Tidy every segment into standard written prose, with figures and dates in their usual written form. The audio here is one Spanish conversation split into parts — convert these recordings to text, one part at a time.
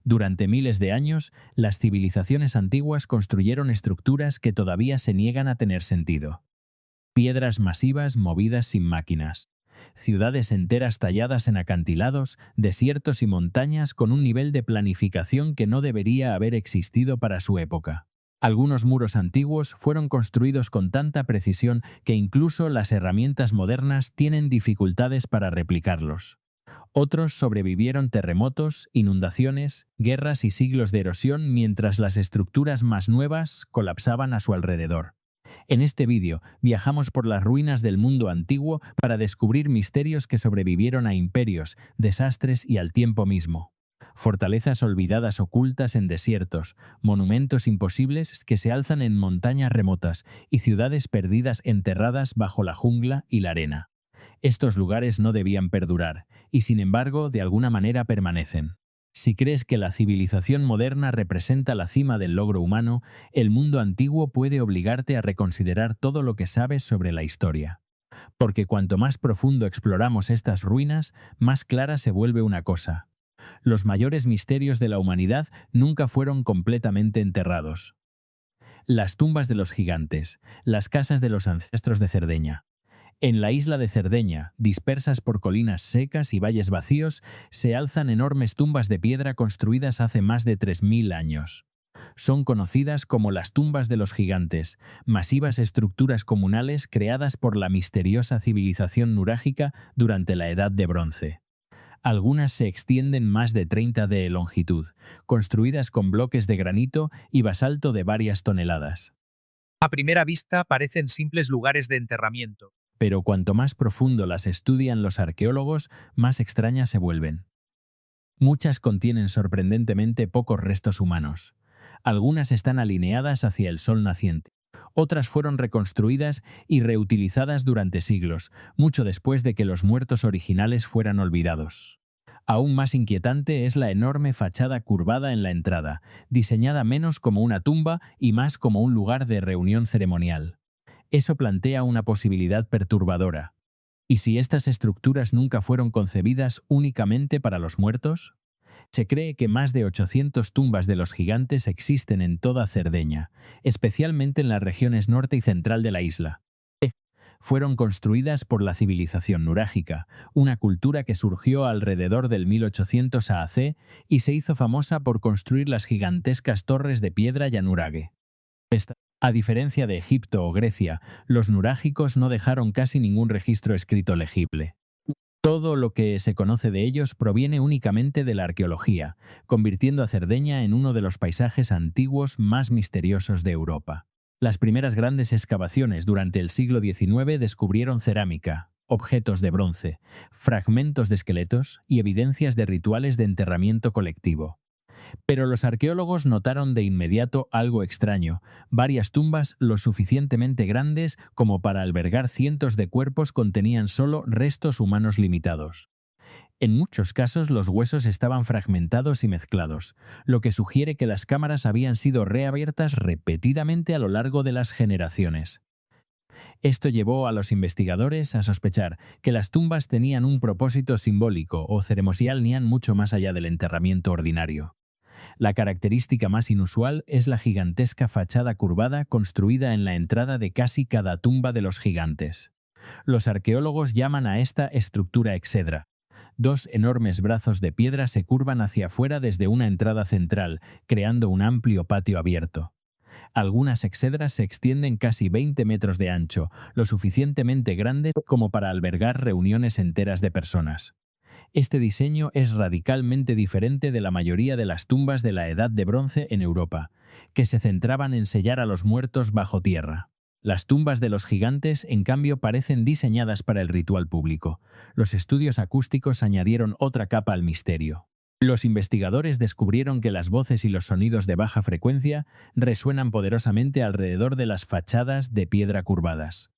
Durante miles de años, las civilizaciones antiguas construyeron estructuras que todavía se niegan a tener sentido. Piedras masivas movidas sin máquinas. Ciudades enteras talladas en acantilados, desiertos y montañas con un nivel de planificación que no debería haber existido para su época. Algunos muros antiguos fueron construidos con tanta precisión que incluso las herramientas modernas tienen dificultades para replicarlos. Otros sobrevivieron terremotos, inundaciones, guerras y siglos de erosión mientras las estructuras más nuevas colapsaban a su alrededor. En este vídeo viajamos por las ruinas del mundo antiguo para descubrir misterios que sobrevivieron a imperios, desastres y al tiempo mismo. Fortalezas olvidadas ocultas en desiertos, monumentos imposibles que se alzan en montañas remotas y ciudades perdidas enterradas bajo la jungla y la arena. Estos lugares no debían perdurar, y sin embargo, de alguna manera permanecen. Si crees que la civilización moderna representa la cima del logro humano, el mundo antiguo puede obligarte a reconsiderar todo lo que sabes sobre la historia. Porque cuanto más profundo exploramos estas ruinas, más clara se vuelve una cosa. Los mayores misterios de la humanidad nunca fueron completamente enterrados. Las tumbas de los gigantes, las casas de los ancestros de Cerdeña. En la isla de Cerdeña, dispersas por colinas secas y valles vacíos, se alzan enormes tumbas de piedra construidas hace más de 3000 años. Son conocidas como las tumbas de los gigantes, masivas estructuras comunales creadas por la misteriosa civilización nurágica durante la Edad de Bronce. Algunas se extienden más de 30 de longitud, construidas con bloques de granito y basalto de varias toneladas. A primera vista parecen simples lugares de enterramiento. Pero cuanto más profundo las estudian los arqueólogos, más extrañas se vuelven. Muchas contienen sorprendentemente pocos restos humanos. Algunas están alineadas hacia el sol naciente. Otras fueron reconstruidas y reutilizadas durante siglos, mucho después de que los muertos originales fueran olvidados. Aún más inquietante es la enorme fachada curvada en la entrada, diseñada menos como una tumba y más como un lugar de reunión ceremonial. Eso plantea una posibilidad perturbadora. ¿Y si estas estructuras nunca fueron concebidas únicamente para los muertos? Se cree que más de 800 tumbas de los gigantes existen en toda Cerdeña, especialmente en las regiones norte y central de la isla. Fueron construidas por la civilización nurágica, una cultura que surgió alrededor del 1800 AC y se hizo famosa por construir las gigantescas torres de piedra Yanurage. A diferencia de Egipto o Grecia, los nurágicos no dejaron casi ningún registro escrito legible. Todo lo que se conoce de ellos proviene únicamente de la arqueología, convirtiendo a Cerdeña en uno de los paisajes antiguos más misteriosos de Europa. Las primeras grandes excavaciones durante el siglo XIX descubrieron cerámica, objetos de bronce, fragmentos de esqueletos y evidencias de rituales de enterramiento colectivo. Pero los arqueólogos notaron de inmediato algo extraño: varias tumbas lo suficientemente grandes como para albergar cientos de cuerpos contenían solo restos humanos limitados. En muchos casos los huesos estaban fragmentados y mezclados, lo que sugiere que las cámaras habían sido reabiertas repetidamente a lo largo de las generaciones. Esto llevó a los investigadores a sospechar que las tumbas tenían un propósito simbólico o ceremonial mucho más allá del enterramiento ordinario. La característica más inusual es la gigantesca fachada curvada construida en la entrada de casi cada tumba de los gigantes. Los arqueólogos llaman a esta estructura exedra. Dos enormes brazos de piedra se curvan hacia afuera desde una entrada central, creando un amplio patio abierto. Algunas exedras se extienden casi 20 metros de ancho, lo suficientemente grande como para albergar reuniones enteras de personas. Este diseño es radicalmente diferente de la mayoría de las tumbas de la Edad de Bronce en Europa, que se centraban en sellar a los muertos bajo tierra. Las tumbas de los gigantes, en cambio, parecen diseñadas para el ritual público. Los estudios acústicos añadieron otra capa al misterio. Los investigadores descubrieron que las voces y los sonidos de baja frecuencia resuenan poderosamente alrededor de las fachadas de piedra curvadas.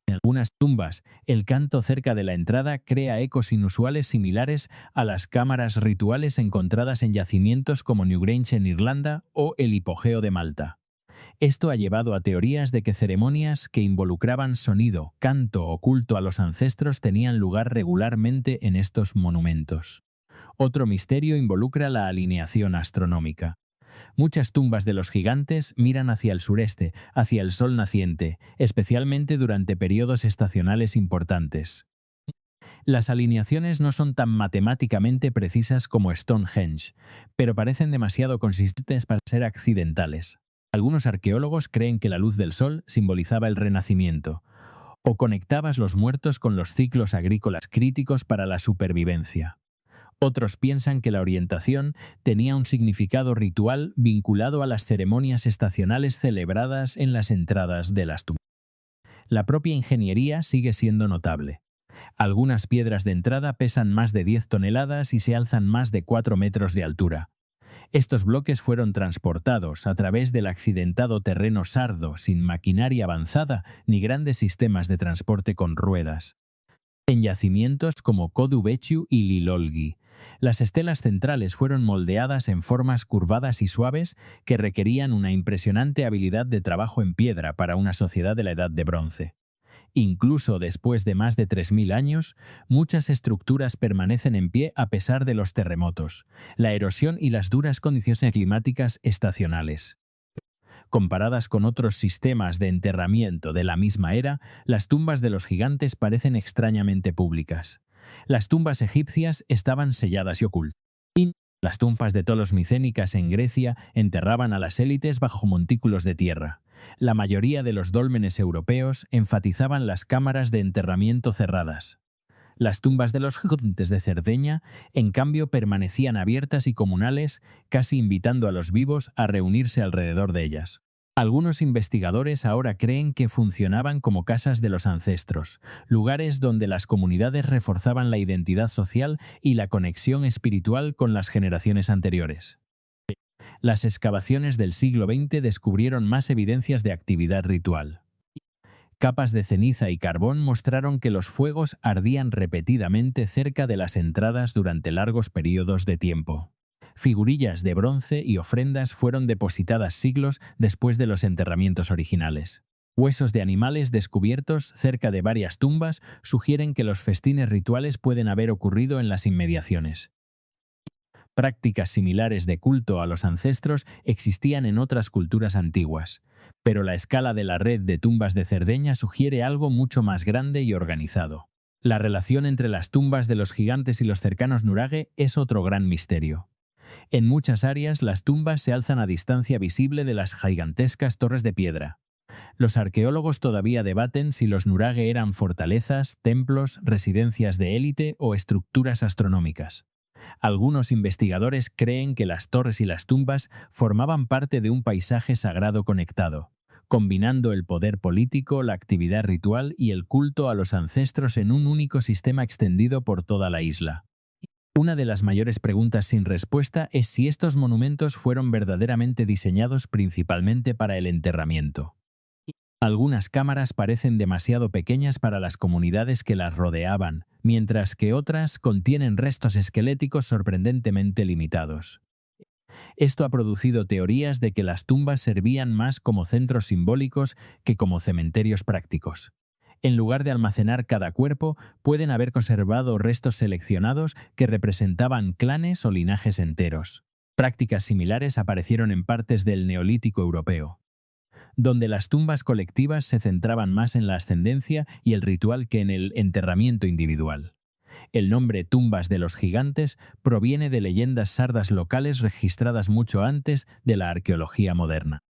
En algunas tumbas, el canto cerca de la entrada crea ecos inusuales similares a las cámaras rituales encontradas en yacimientos como Newgrange en Irlanda o el Hipogeo de Malta. Esto ha llevado a teorías de que ceremonias que involucraban sonido, canto o culto a los ancestros tenían lugar regularmente en estos monumentos. Otro misterio involucra la alineación astronómica. Muchas tumbas de los gigantes miran hacia el sureste, hacia el sol naciente, especialmente durante periodos estacionales importantes. Las alineaciones no son tan matemáticamente precisas como Stonehenge, pero parecen demasiado consistentes para ser accidentales. Algunos arqueólogos creen que la luz del sol simbolizaba el renacimiento, o conectabas los muertos con los ciclos agrícolas críticos para la supervivencia. Otros piensan que la orientación tenía un significado ritual vinculado a las ceremonias estacionales celebradas en las entradas de las tumbas. La propia ingeniería sigue siendo notable. Algunas piedras de entrada pesan más de 10 toneladas y se alzan más de 4 metros de altura. Estos bloques fueron transportados a través del accidentado terreno sardo, sin maquinaria avanzada ni grandes sistemas de transporte con ruedas. En yacimientos como Kodubechu y Lilolgi, las estelas centrales fueron moldeadas en formas curvadas y suaves que requerían una impresionante habilidad de trabajo en piedra para una sociedad de la Edad de Bronce. Incluso después de más de 3000 años, muchas estructuras permanecen en pie a pesar de los terremotos, la erosión y las duras condiciones climáticas estacionales. Comparadas con otros sistemas de enterramiento de la misma era, las tumbas de los gigantes parecen extrañamente públicas. Las tumbas egipcias estaban selladas y ocultas. Las tumbas de Tolos micénicas en Grecia enterraban a las élites bajo montículos de tierra. La mayoría de los dólmenes europeos enfatizaban las cámaras de enterramiento cerradas. Las tumbas de los gigantes de Cerdeña, en cambio, permanecían abiertas y comunales, casi invitando a los vivos a reunirse alrededor de ellas. Algunos investigadores ahora creen que funcionaban como casas de los ancestros, lugares donde las comunidades reforzaban la identidad social y la conexión espiritual con las generaciones anteriores. Las excavaciones del siglo XX descubrieron más evidencias de actividad ritual. Capas de ceniza y carbón mostraron que los fuegos ardían repetidamente cerca de las entradas durante largos periodos de tiempo. Figurillas de bronce y ofrendas fueron depositadas siglos después de los enterramientos originales. Huesos de animales descubiertos cerca de varias tumbas sugieren que los festines rituales pueden haber ocurrido en las inmediaciones. Prácticas similares de culto a los ancestros existían en otras culturas antiguas, pero la escala de la red de tumbas de Cerdeña sugiere algo mucho más grande y organizado. La relación entre las tumbas de los gigantes y los cercanos nuraghe es otro gran misterio. En muchas áreas, las tumbas se alzan a distancia visible de las gigantescas torres de piedra. Los arqueólogos todavía debaten si los nuraghe eran fortalezas, templos, residencias de élite o estructuras astronómicas. Algunos investigadores creen que las torres y las tumbas formaban parte de un paisaje sagrado conectado, combinando el poder político, la actividad ritual y el culto a los ancestros en un único sistema extendido por toda la isla. Una de las mayores preguntas sin respuesta es si estos monumentos fueron verdaderamente diseñados principalmente para el enterramiento. Algunas cámaras parecen demasiado pequeñas para las comunidades que las rodeaban, mientras que otras contienen restos esqueléticos sorprendentemente limitados. Esto ha producido teorías de que las tumbas servían más como centros simbólicos que como cementerios prácticos. En lugar de almacenar cada cuerpo, pueden haber conservado restos seleccionados que representaban clanes o linajes enteros. Prácticas similares aparecieron en partes del Neolítico europeo, donde las tumbas colectivas se centraban más en la ascendencia y el ritual que en el enterramiento individual. El nombre tumbas de los gigantes proviene de leyendas sardas locales registradas mucho antes de la arqueología moderna.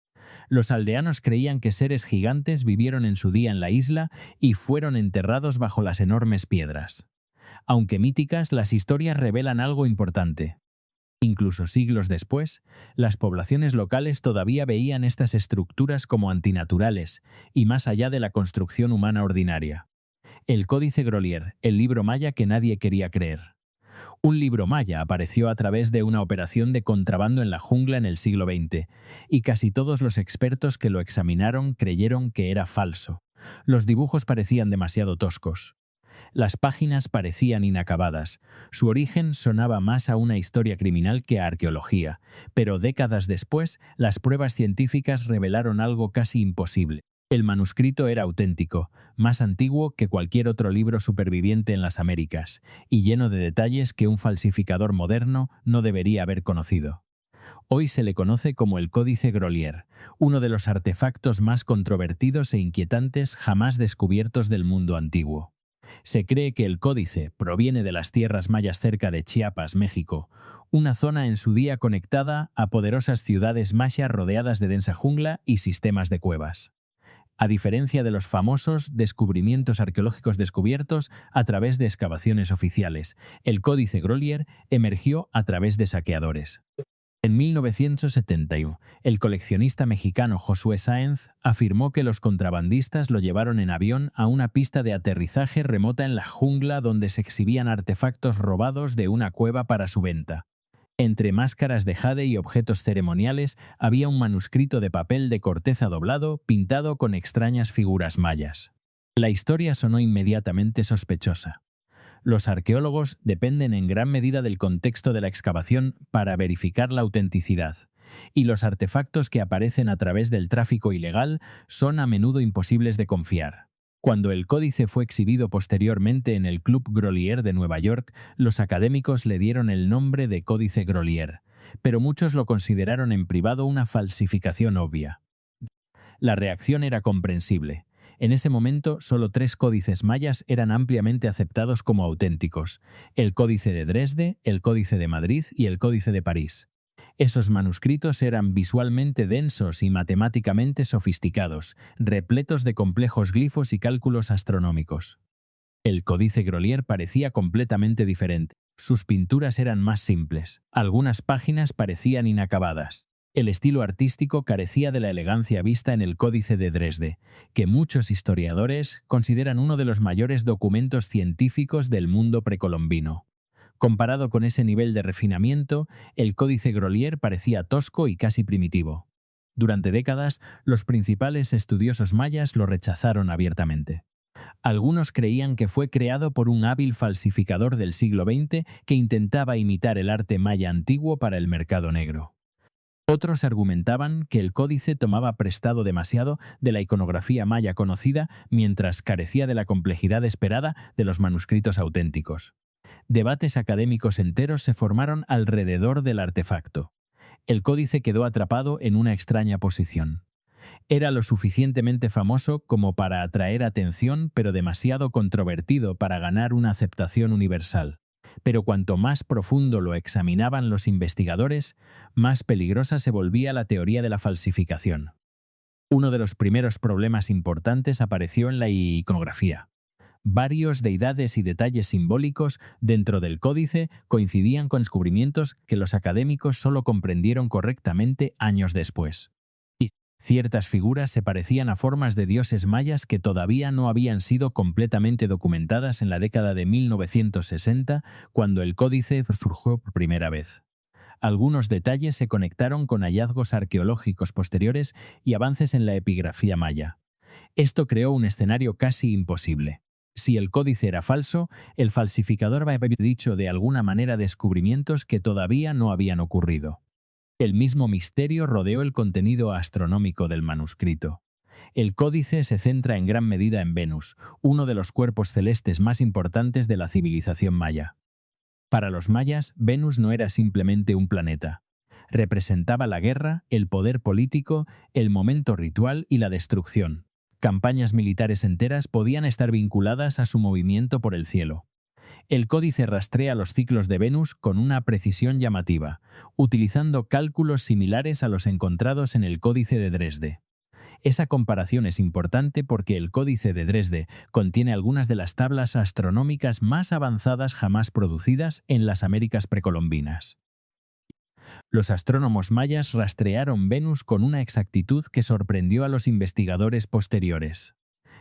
Los aldeanos creían que seres gigantes vivieron en su día en la isla y fueron enterrados bajo las enormes piedras. Aunque míticas, las historias revelan algo importante. Incluso siglos después, las poblaciones locales todavía veían estas estructuras como antinaturales y más allá de la construcción humana ordinaria. El Códice Grolier, el libro maya que nadie quería creer. Un libro maya apareció a través de una operación de contrabando en la jungla en el siglo XX, y casi todos los expertos que lo examinaron creyeron que era falso. Los dibujos parecían demasiado toscos. Las páginas parecían inacabadas. Su origen sonaba más a una historia criminal que a arqueología, pero décadas después, las pruebas científicas revelaron algo casi imposible. El manuscrito era auténtico, más antiguo que cualquier otro libro superviviente en las Américas, y lleno de detalles que un falsificador moderno no debería haber conocido. Hoy se le conoce como el Códice Grolier, uno de los artefactos más controvertidos e inquietantes jamás descubiertos del mundo antiguo. Se cree que el códice proviene de las tierras mayas cerca de Chiapas, México, una zona en su día conectada a poderosas ciudades mayas rodeadas de densa jungla y sistemas de cuevas. A diferencia de los famosos descubrimientos arqueológicos descubiertos a través de excavaciones oficiales, el Códice Grolier emergió a través de saqueadores. En 1971, el coleccionista mexicano Josué Sáenz afirmó que los contrabandistas lo llevaron en avión a una pista de aterrizaje remota en la jungla donde se exhibían artefactos robados de una cueva para su venta. Entre máscaras de jade y objetos ceremoniales había un manuscrito de papel de corteza doblado pintado con extrañas figuras mayas. La historia sonó inmediatamente sospechosa. Los arqueólogos dependen en gran medida del contexto de la excavación para verificar la autenticidad, y los artefactos que aparecen a través del tráfico ilegal son a menudo imposibles de confiar. Cuando el códice fue exhibido posteriormente en el Club Grolier de Nueva York, los académicos le dieron el nombre de Códice Grolier, pero muchos lo consideraron en privado una falsificación obvia. La reacción era comprensible. En ese momento, solo 3 códices mayas eran ampliamente aceptados como auténticos: el Códice de Dresde, el Códice de Madrid y el Códice de París. Esos manuscritos eran visualmente densos y matemáticamente sofisticados, repletos de complejos glifos y cálculos astronómicos. El Códice Grolier parecía completamente diferente. Sus pinturas eran más simples. Algunas páginas parecían inacabadas. El estilo artístico carecía de la elegancia vista en el Códice de Dresde, que muchos historiadores consideran uno de los mayores documentos científicos del mundo precolombino. Comparado con ese nivel de refinamiento, el Códice Grolier parecía tosco y casi primitivo. Durante décadas, los principales estudiosos mayas lo rechazaron abiertamente. Algunos creían que fue creado por un hábil falsificador del siglo XX que intentaba imitar el arte maya antiguo para el mercado negro. Otros argumentaban que el códice tomaba prestado demasiado de la iconografía maya conocida mientras carecía de la complejidad esperada de los manuscritos auténticos. Debates académicos enteros se formaron alrededor del artefacto. El códice quedó atrapado en una extraña posición. Era lo suficientemente famoso como para atraer atención, pero demasiado controvertido para ganar una aceptación universal. Pero cuanto más profundo lo examinaban los investigadores, más peligrosa se volvía la teoría de la falsificación. Uno de los primeros problemas importantes apareció en la iconografía. Varios deidades y detalles simbólicos dentro del códice coincidían con descubrimientos que los académicos solo comprendieron correctamente años después. Ciertas figuras se parecían a formas de dioses mayas que todavía no habían sido completamente documentadas en la década de 1960, cuando el códice surgió por primera vez. Algunos detalles se conectaron con hallazgos arqueológicos posteriores y avances en la epigrafía maya. Esto creó un escenario casi imposible. Si el códice era falso, el falsificador había dicho de alguna manera descubrimientos que todavía no habían ocurrido. El mismo misterio rodeó el contenido astronómico del manuscrito. El códice se centra en gran medida en Venus, uno de los cuerpos celestes más importantes de la civilización maya. Para los mayas, Venus no era simplemente un planeta. Representaba la guerra, el poder político, el momento ritual y la destrucción. Campañas militares enteras podían estar vinculadas a su movimiento por el cielo. El códice rastrea los ciclos de Venus con una precisión llamativa, utilizando cálculos similares a los encontrados en el Códice de Dresde. Esa comparación es importante porque el Códice de Dresde contiene algunas de las tablas astronómicas más avanzadas jamás producidas en las Américas precolombinas. Los astrónomos mayas rastrearon Venus con una exactitud que sorprendió a los investigadores posteriores.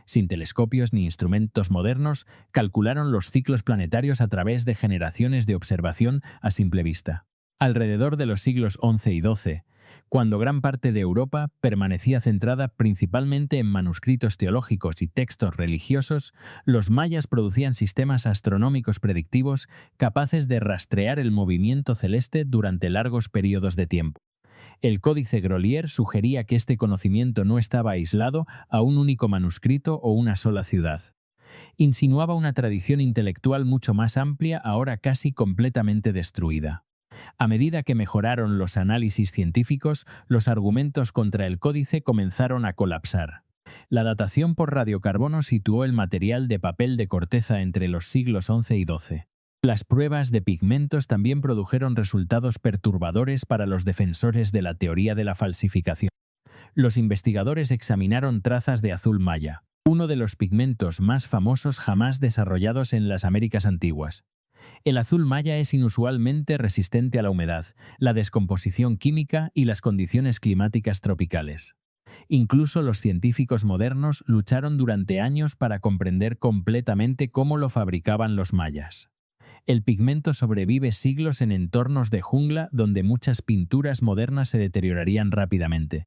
Sin telescopios ni instrumentos modernos, calcularon los ciclos planetarios a través de generaciones de observación a simple vista. Alrededor de los siglos XI y XII, cuando gran parte de Europa permanecía centrada principalmente en manuscritos teológicos y textos religiosos, los mayas producían sistemas astronómicos predictivos capaces de rastrear el movimiento celeste durante largos periodos de tiempo. El Códice Grolier sugería que este conocimiento no estaba aislado a un único manuscrito o una sola ciudad. Insinuaba una tradición intelectual mucho más amplia, ahora casi completamente destruida. A medida que mejoraron los análisis científicos, los argumentos contra el códice comenzaron a colapsar. La datación por radiocarbono situó el material de papel de corteza entre los siglos XI y XII. Las pruebas de pigmentos también produjeron resultados perturbadores para los defensores de la teoría de la falsificación. Los investigadores examinaron trazas de azul maya, uno de los pigmentos más famosos jamás desarrollados en las Américas antiguas. El azul maya es inusualmente resistente a la humedad, la descomposición química y las condiciones climáticas tropicales. Incluso los científicos modernos lucharon durante años para comprender completamente cómo lo fabricaban los mayas. El pigmento sobrevive siglos en entornos de jungla donde muchas pinturas modernas se deteriorarían rápidamente.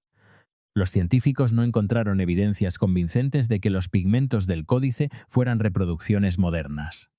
Los científicos no encontraron evidencias convincentes de que los pigmentos del códice fueran reproducciones modernas.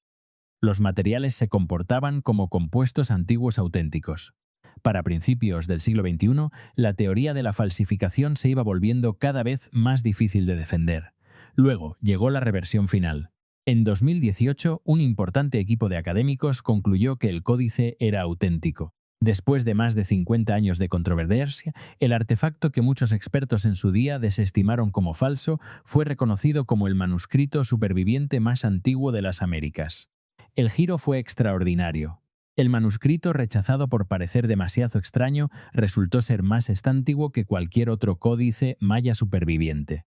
Los materiales se comportaban como compuestos antiguos auténticos. Para principios del siglo XXI, la teoría de la falsificación se iba volviendo cada vez más difícil de defender. Luego llegó la reversión final. En 2018, un importante equipo de académicos concluyó que el códice era auténtico. Después de más de 50 años de controversia, el artefacto que muchos expertos en su día desestimaron como falso fue reconocido como el manuscrito superviviente más antiguo de las Américas. El giro fue extraordinario. El manuscrito, rechazado por parecer demasiado extraño, resultó ser más antiguo que cualquier otro códice maya superviviente.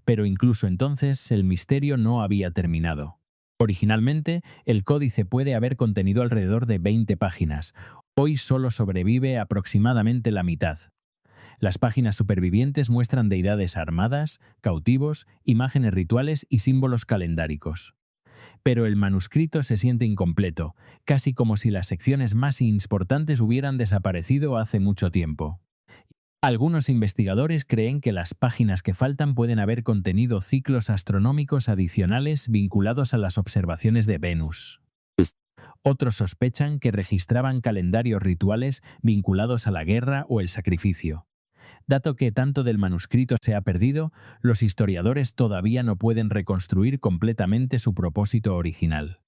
Pero incluso entonces el misterio no había terminado. Originalmente, el códice puede haber contenido alrededor de 20 páginas. Hoy solo sobrevive aproximadamente la mitad. Las páginas supervivientes muestran deidades armadas, cautivos, imágenes rituales y símbolos calendáricos. Pero el manuscrito se siente incompleto, casi como si las secciones más importantes hubieran desaparecido hace mucho tiempo. Algunos investigadores creen que las páginas que faltan pueden haber contenido ciclos astronómicos adicionales vinculados a las observaciones de Venus. Otros sospechan que registraban calendarios rituales vinculados a la guerra o el sacrificio. Dado que tanto del manuscrito se ha perdido, los historiadores todavía no pueden reconstruir completamente su propósito original.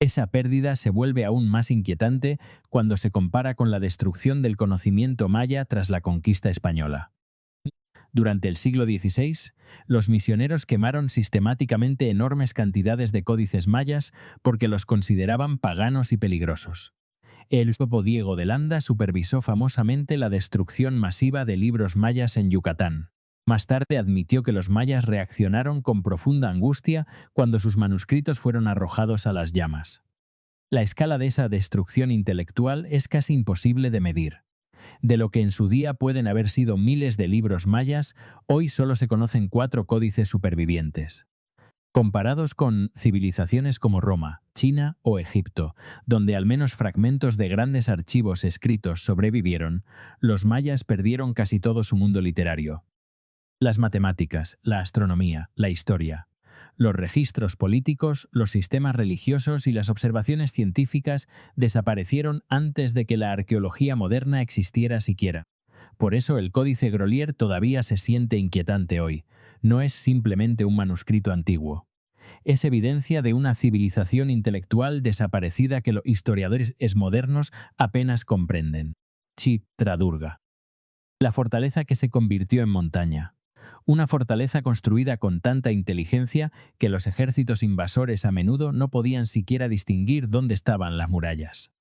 Esa pérdida se vuelve aún más inquietante cuando se compara con la destrucción del conocimiento maya tras la conquista española. Durante el siglo XVI, los misioneros quemaron sistemáticamente enormes cantidades de códices mayas porque los consideraban paganos y peligrosos. El obispo Diego de Landa supervisó famosamente la destrucción masiva de libros mayas en Yucatán. Más tarde admitió que los mayas reaccionaron con profunda angustia cuando sus manuscritos fueron arrojados a las llamas. La escala de esa destrucción intelectual es casi imposible de medir. De lo que en su día pueden haber sido miles de libros mayas, hoy solo se conocen 4 códices supervivientes. Comparados con civilizaciones como Roma, China o Egipto, donde al menos fragmentos de grandes archivos escritos sobrevivieron, los mayas perdieron casi todo su mundo literario. Las matemáticas, la astronomía, la historia, los registros políticos, los sistemas religiosos y las observaciones científicas desaparecieron antes de que la arqueología moderna existiera siquiera. Por eso el Códice Grolier todavía se siente inquietante hoy. No es simplemente un manuscrito antiguo. Es evidencia de una civilización intelectual desaparecida que los historiadores modernos apenas comprenden. Chitradurga. La fortaleza que se convirtió en montaña. Una fortaleza construida con tanta inteligencia que los ejércitos invasores a menudo no podían siquiera distinguir dónde estaban las murallas.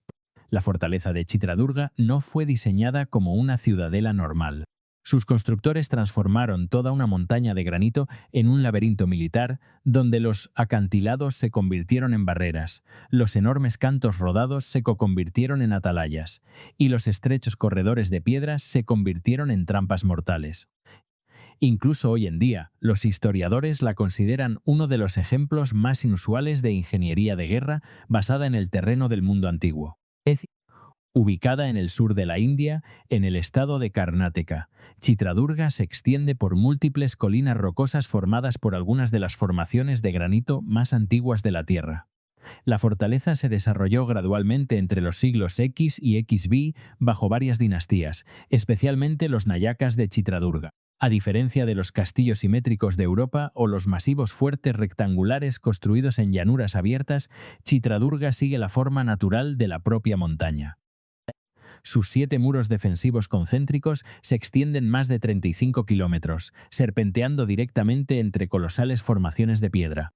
La fortaleza de Chitradurga no fue diseñada como una ciudadela normal. Sus constructores transformaron toda una montaña de granito en un laberinto militar donde los acantilados se convirtieron en barreras, los enormes cantos rodados se convirtieron en atalayas y los estrechos corredores de piedras se convirtieron en trampas mortales. Incluso hoy en día, los historiadores la consideran uno de los ejemplos más inusuales de ingeniería de guerra basada en el terreno del mundo antiguo. Ubicada en el sur de la India, en el estado de Karnataka, Chitradurga se extiende por múltiples colinas rocosas formadas por algunas de las formaciones de granito más antiguas de la Tierra. La fortaleza se desarrolló gradualmente entre los siglos X y XV bajo varias dinastías, especialmente los nayacas de Chitradurga. A diferencia de los castillos simétricos de Europa o los masivos fuertes rectangulares construidos en llanuras abiertas, Chitradurga sigue la forma natural de la propia montaña. Sus 7 muros defensivos concéntricos se extienden más de 35 kilómetros, serpenteando directamente entre colosales formaciones de piedra.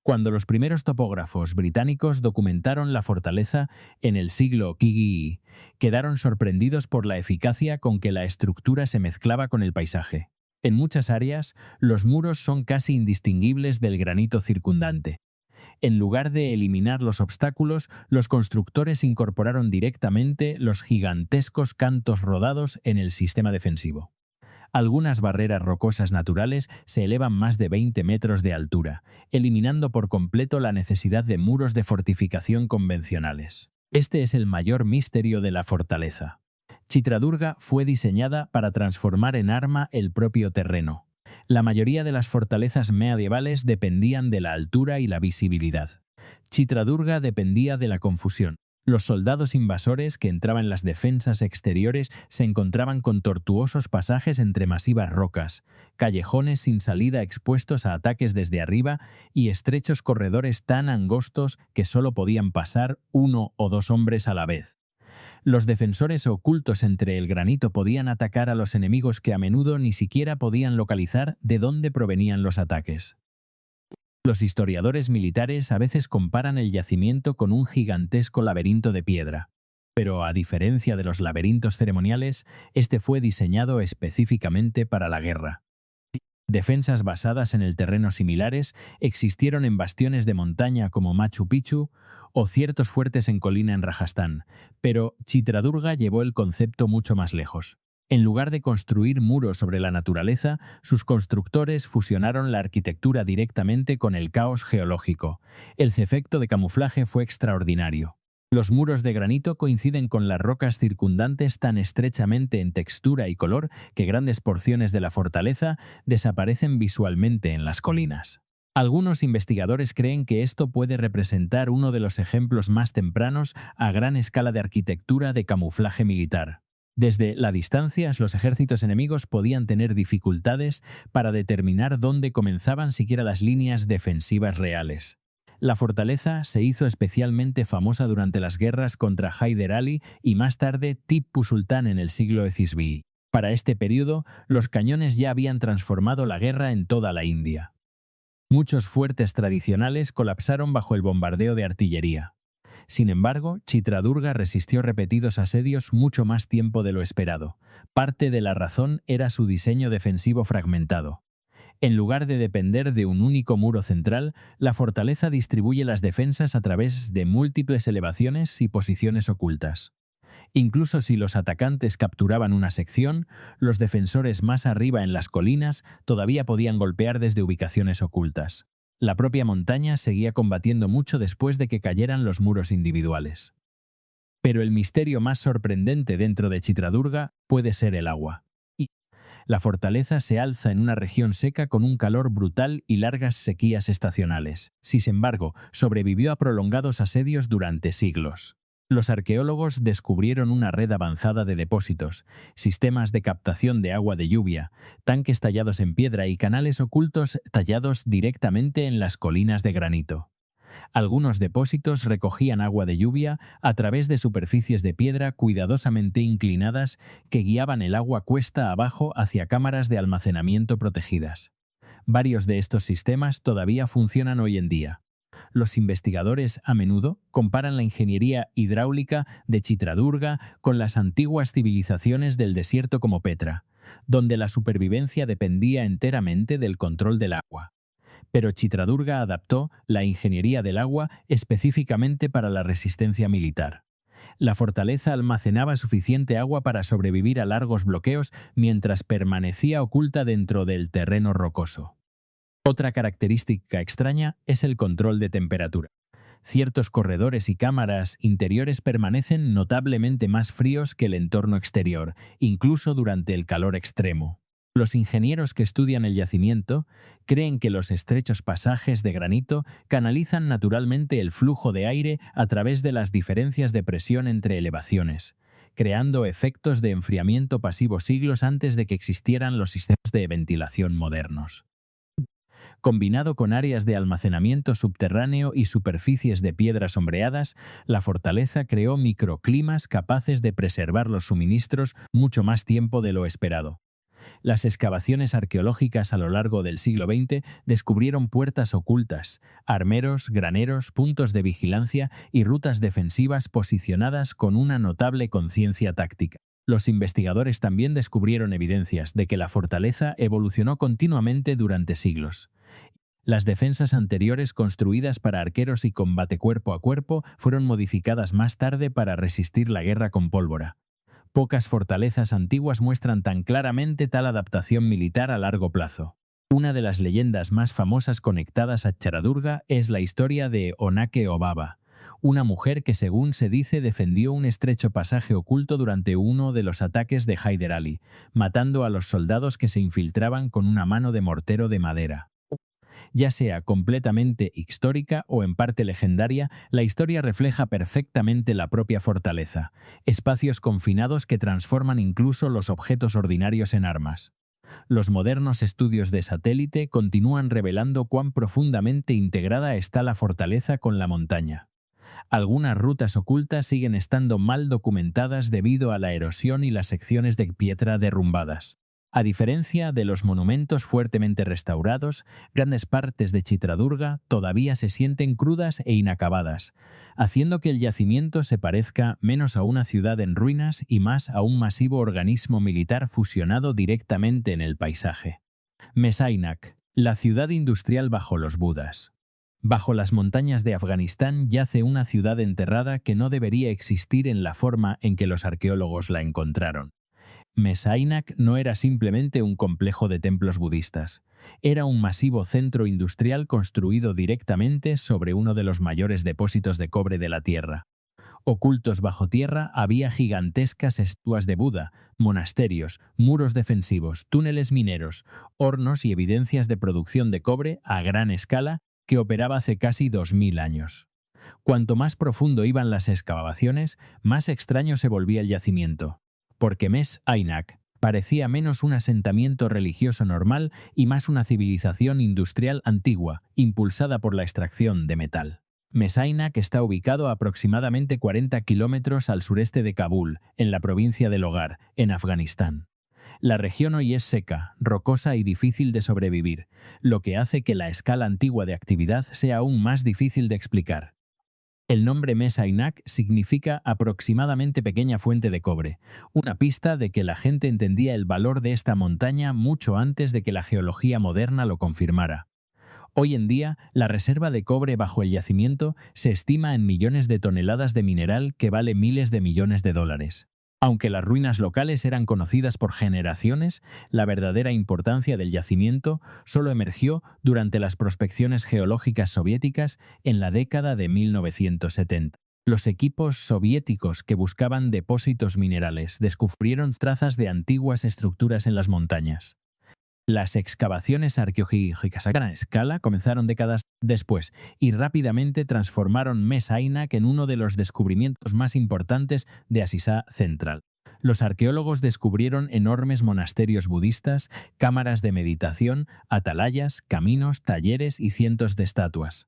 Cuando los primeros topógrafos británicos documentaron la fortaleza en el siglo XV, quedaron sorprendidos por la eficacia con que la estructura se mezclaba con el paisaje. En muchas áreas, los muros son casi indistinguibles del granito circundante. En lugar de eliminar los obstáculos, los constructores incorporaron directamente los gigantescos cantos rodados en el sistema defensivo. Algunas barreras rocosas naturales se elevan más de 20 metros de altura, eliminando por completo la necesidad de muros de fortificación convencionales. Este es el mayor misterio de la fortaleza. Chitradurga fue diseñada para transformar en arma el propio terreno. La mayoría de las fortalezas medievales dependían de la altura y la visibilidad. Chitradurga dependía de la confusión. Los soldados invasores que entraban en las defensas exteriores se encontraban con tortuosos pasajes entre masivas rocas, callejones sin salida expuestos a ataques desde arriba y estrechos corredores tan angostos que solo podían pasar 1 o 2 hombres a la vez. Los defensores ocultos entre el granito podían atacar a los enemigos que a menudo ni siquiera podían localizar de dónde provenían los ataques. Los historiadores militares a veces comparan el yacimiento con un gigantesco laberinto de piedra. Pero a diferencia de los laberintos ceremoniales, este fue diseñado específicamente para la guerra. Defensas basadas en el terreno similares existieron en bastiones de montaña como Machu Picchu o ciertos fuertes en colina en Rajastán, pero Chitradurga llevó el concepto mucho más lejos. En lugar de construir muros sobre la naturaleza, sus constructores fusionaron la arquitectura directamente con el caos geológico. El efecto de camuflaje fue extraordinario. Los muros de granito coinciden con las rocas circundantes tan estrechamente en textura y color que grandes porciones de la fortaleza desaparecen visualmente en las colinas. Algunos investigadores creen que esto puede representar uno de los ejemplos más tempranos a gran escala de arquitectura de camuflaje militar. Desde la distancia, los ejércitos enemigos podían tener dificultades para determinar dónde comenzaban siquiera las líneas defensivas reales. La fortaleza se hizo especialmente famosa durante las guerras contra Haider Ali y más tarde Tipu Sultán en el siglo XVI. Para este periodo, los cañones ya habían transformado la guerra en toda la India. Muchos fuertes tradicionales colapsaron bajo el bombardeo de artillería. Sin embargo, Chitradurga resistió repetidos asedios mucho más tiempo de lo esperado. Parte de la razón era su diseño defensivo fragmentado. En lugar de depender de un único muro central, la fortaleza distribuye las defensas a través de múltiples elevaciones y posiciones ocultas. Incluso si los atacantes capturaban una sección, los defensores más arriba en las colinas todavía podían golpear desde ubicaciones ocultas. La propia montaña seguía combatiendo mucho después de que cayeran los muros individuales. Pero el misterio más sorprendente dentro de Chitradurga puede ser el agua. La fortaleza se alza en una región seca con un calor brutal y largas sequías estacionales. Sin embargo, sobrevivió a prolongados asedios durante siglos. Los arqueólogos descubrieron una red avanzada de depósitos, sistemas de captación de agua de lluvia, tanques tallados en piedra y canales ocultos tallados directamente en las colinas de granito. Algunos depósitos recogían agua de lluvia a través de superficies de piedra cuidadosamente inclinadas que guiaban el agua cuesta abajo hacia cámaras de almacenamiento protegidas. Varios de estos sistemas todavía funcionan hoy en día. Los investigadores a menudo comparan la ingeniería hidráulica de Chitradurga con las antiguas civilizaciones del desierto como Petra, donde la supervivencia dependía enteramente del control del agua. Pero Chitradurga adaptó la ingeniería del agua específicamente para la resistencia militar. La fortaleza almacenaba suficiente agua para sobrevivir a largos bloqueos mientras permanecía oculta dentro del terreno rocoso. Otra característica extraña es el control de temperatura. Ciertos corredores y cámaras interiores permanecen notablemente más fríos que el entorno exterior, incluso durante el calor extremo. Los ingenieros que estudian el yacimiento creen que los estrechos pasajes de granito canalizan naturalmente el flujo de aire a través de las diferencias de presión entre elevaciones, creando efectos de enfriamiento pasivo siglos antes de que existieran los sistemas de ventilación modernos. Combinado con áreas de almacenamiento subterráneo y superficies de piedras sombreadas, la fortaleza creó microclimas capaces de preservar los suministros mucho más tiempo de lo esperado. Las excavaciones arqueológicas a lo largo del siglo XX descubrieron puertas ocultas, armeros, graneros, puntos de vigilancia y rutas defensivas posicionadas con una notable conciencia táctica. Los investigadores también descubrieron evidencias de que la fortaleza evolucionó continuamente durante siglos. Las defensas anteriores construidas para arqueros y combate cuerpo a cuerpo fueron modificadas más tarde para resistir la guerra con pólvora. Pocas fortalezas antiguas muestran tan claramente tal adaptación militar a largo plazo. Una de las leyendas más famosas conectadas a Charadurga es la historia de Onake Obaba, una mujer que, según se dice, defendió un estrecho pasaje oculto durante uno de los ataques de Hyder Ali, matando a los soldados que se infiltraban con una mano de mortero de madera. Ya sea completamente histórica o en parte legendaria, la historia refleja perfectamente la propia fortaleza, espacios confinados que transforman incluso los objetos ordinarios en armas. Los modernos estudios de satélite continúan revelando cuán profundamente integrada está la fortaleza con la montaña. Algunas rutas ocultas siguen estando mal documentadas debido a la erosión y las secciones de piedra derrumbadas. A diferencia de los monumentos fuertemente restaurados, grandes partes de Chitradurga todavía se sienten crudas e inacabadas, haciendo que el yacimiento se parezca menos a una ciudad en ruinas y más a un masivo organismo militar fusionado directamente en el paisaje. Mesainak, la ciudad industrial bajo los Budas. Bajo las montañas de Afganistán yace una ciudad enterrada que no debería existir en la forma en que los arqueólogos la encontraron. Mesainak no era simplemente un complejo de templos budistas, era un masivo centro industrial construido directamente sobre uno de los mayores depósitos de cobre de la Tierra. Ocultos bajo tierra había gigantescas estatuas de Buda, monasterios, muros defensivos, túneles mineros, hornos y evidencias de producción de cobre a gran escala que operaba hace casi 2000 años. Cuanto más profundo iban las excavaciones, más extraño se volvía el yacimiento, porque Mes-Aynak parecía menos un asentamiento religioso normal y más una civilización industrial antigua, impulsada por la extracción de metal. Mesainak está ubicado a aproximadamente 40 kilómetros al sureste de Kabul, en la provincia de Logar, en Afganistán. La región hoy es seca, rocosa y difícil de sobrevivir, lo que hace que la escala antigua de actividad sea aún más difícil de explicar. El nombre Mesainak significa aproximadamente pequeña fuente de cobre, una pista de que la gente entendía el valor de esta montaña mucho antes de que la geología moderna lo confirmara. Hoy en día, la reserva de cobre bajo el yacimiento se estima en millones de toneladas de mineral que vale miles de millones de dólares. Aunque las ruinas locales eran conocidas por generaciones, la verdadera importancia del yacimiento solo emergió durante las prospecciones geológicas soviéticas en la década de 1970. Los equipos soviéticos que buscaban depósitos minerales descubrieron trazas de antiguas estructuras en las montañas. Las excavaciones arqueológicas a gran escala comenzaron décadas después y rápidamente transformaron Mesainak en uno de los descubrimientos más importantes de Asia Central. Los arqueólogos descubrieron enormes monasterios budistas, cámaras de meditación, atalayas, caminos, talleres y cientos de estatuas.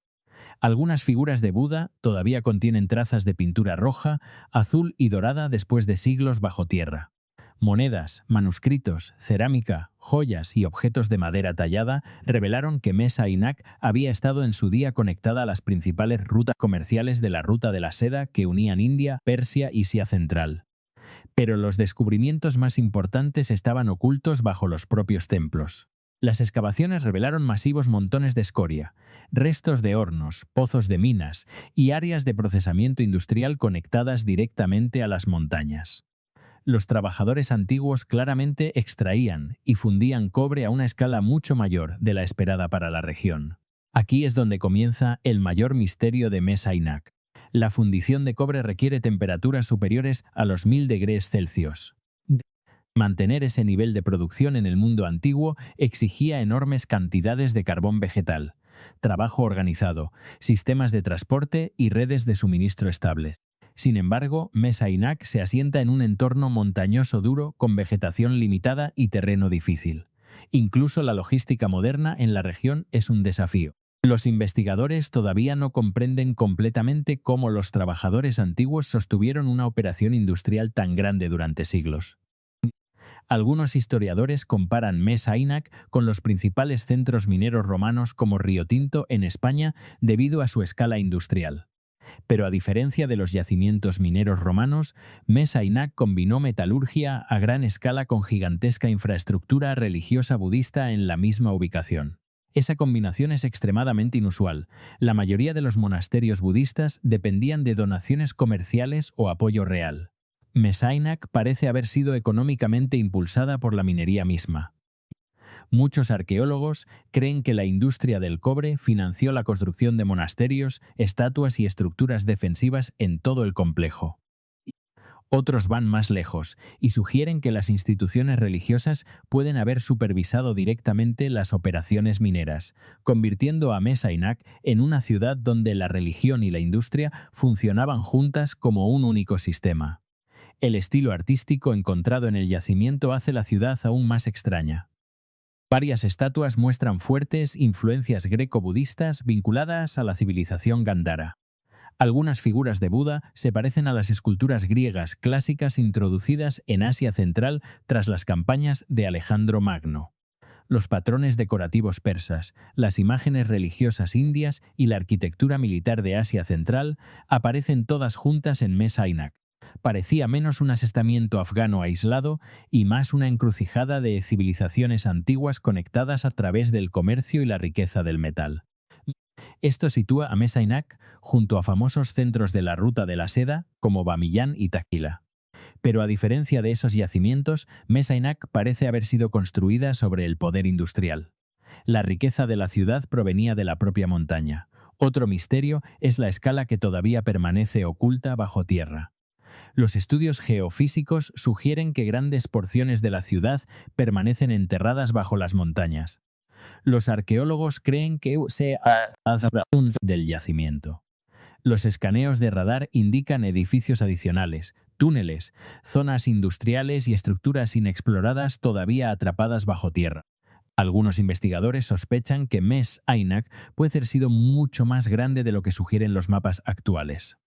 Algunas figuras de Buda todavía contienen trazas de pintura roja, azul y dorada después de siglos bajo tierra. Monedas, manuscritos, cerámica, joyas y objetos de madera tallada revelaron que Mesainak había estado en su día conectada a las principales rutas comerciales de la Ruta de la Seda que unían India, Persia y Asia Central. Pero los descubrimientos más importantes estaban ocultos bajo los propios templos. Las excavaciones revelaron masivos montones de escoria, restos de hornos, pozos de minas y áreas de procesamiento industrial conectadas directamente a las montañas. Los trabajadores antiguos claramente extraían y fundían cobre a una escala mucho mayor de la esperada para la región. Aquí es donde comienza el mayor misterio de Mesainak. La fundición de cobre requiere temperaturas superiores a los 1000 degrees Celsius. Mantener ese nivel de producción en el mundo antiguo exigía enormes cantidades de carbón vegetal, trabajo organizado, sistemas de transporte y redes de suministro estables. Sin embargo, Mesa Aynak se asienta en un entorno montañoso duro con vegetación limitada y terreno difícil. Incluso la logística moderna en la región es un desafío. Los investigadores todavía no comprenden completamente cómo los trabajadores antiguos sostuvieron una operación industrial tan grande durante siglos. Algunos historiadores comparan Mesa Aynak con los principales centros mineros romanos como Río Tinto en España debido a su escala industrial. Pero a diferencia de los yacimientos mineros romanos, Mesa Aynak combinó metalurgia a gran escala con gigantesca infraestructura religiosa budista en la misma ubicación. Esa combinación es extremadamente inusual. La mayoría de los monasterios budistas dependían de donaciones comerciales o apoyo real. Mesa Aynak parece haber sido económicamente impulsada por la minería misma. Muchos arqueólogos creen que la industria del cobre financió la construcción de monasterios, estatuas y estructuras defensivas en todo el complejo. Otros van más lejos y sugieren que las instituciones religiosas pueden haber supervisado directamente las operaciones mineras, convirtiendo a Mesa Aynak en una ciudad donde la religión y la industria funcionaban juntas como un único sistema. El estilo artístico encontrado en el yacimiento hace la ciudad aún más extraña. Varias estatuas muestran fuertes influencias greco-budistas vinculadas a la civilización Gandhara. Algunas figuras de Buda se parecen a las esculturas griegas clásicas introducidas en Asia Central tras las campañas de Alejandro Magno. Los patrones decorativos persas, las imágenes religiosas indias y la arquitectura militar de Asia Central aparecen todas juntas en Mesa Aynak. Parecía menos un asentamiento afgano aislado y más una encrucijada de civilizaciones antiguas conectadas a través del comercio y la riqueza del metal. Esto sitúa a Mesa Aynak junto a famosos centros de la ruta de la seda como Bamiyan y Taquila. Pero a diferencia de esos yacimientos, Mesa Aynak parece haber sido construida sobre el poder industrial. La riqueza de la ciudad provenía de la propia montaña. Otro misterio es la escala que todavía permanece oculta bajo tierra. Los estudios geofísicos sugieren que grandes porciones de la ciudad permanecen enterradas bajo las montañas. Los arqueólogos creen que se del yacimiento. Los escaneos de radar indican edificios adicionales, túneles, zonas industriales y estructuras inexploradas todavía atrapadas bajo tierra. Algunos investigadores sospechan que Mesa Aynak puede haber sido mucho más grande de lo que sugieren los mapas actuales.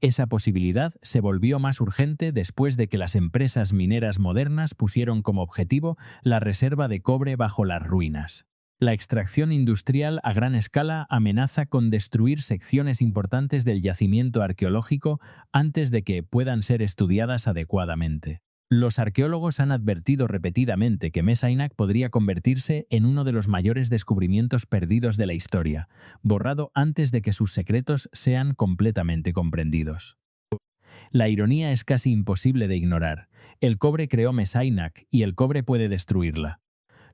Esa posibilidad se volvió más urgente después de que las empresas mineras modernas pusieron como objetivo la reserva de cobre bajo las ruinas. La extracción industrial a gran escala amenaza con destruir secciones importantes del yacimiento arqueológico antes de que puedan ser estudiadas adecuadamente. Los arqueólogos han advertido repetidamente que Mesa Aynak podría convertirse en uno de los mayores descubrimientos perdidos de la historia, borrado antes de que sus secretos sean completamente comprendidos. La ironía es casi imposible de ignorar. El cobre creó Mesa Aynak y el cobre puede destruirla.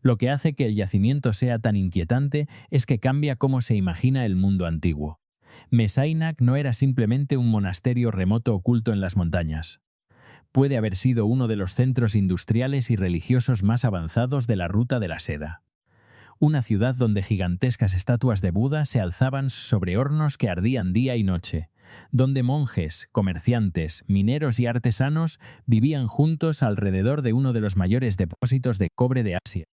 Lo que hace que el yacimiento sea tan inquietante es que cambia cómo se imagina el mundo antiguo. Mesa Aynak no era simplemente un monasterio remoto oculto en las montañas. Puede haber sido uno de los centros industriales y religiosos más avanzados de la Ruta de la Seda. Una ciudad donde gigantescas estatuas de Buda se alzaban sobre hornos que ardían día y noche, donde monjes, comerciantes, mineros y artesanos vivían juntos alrededor de uno de los mayores depósitos de cobre de Asia.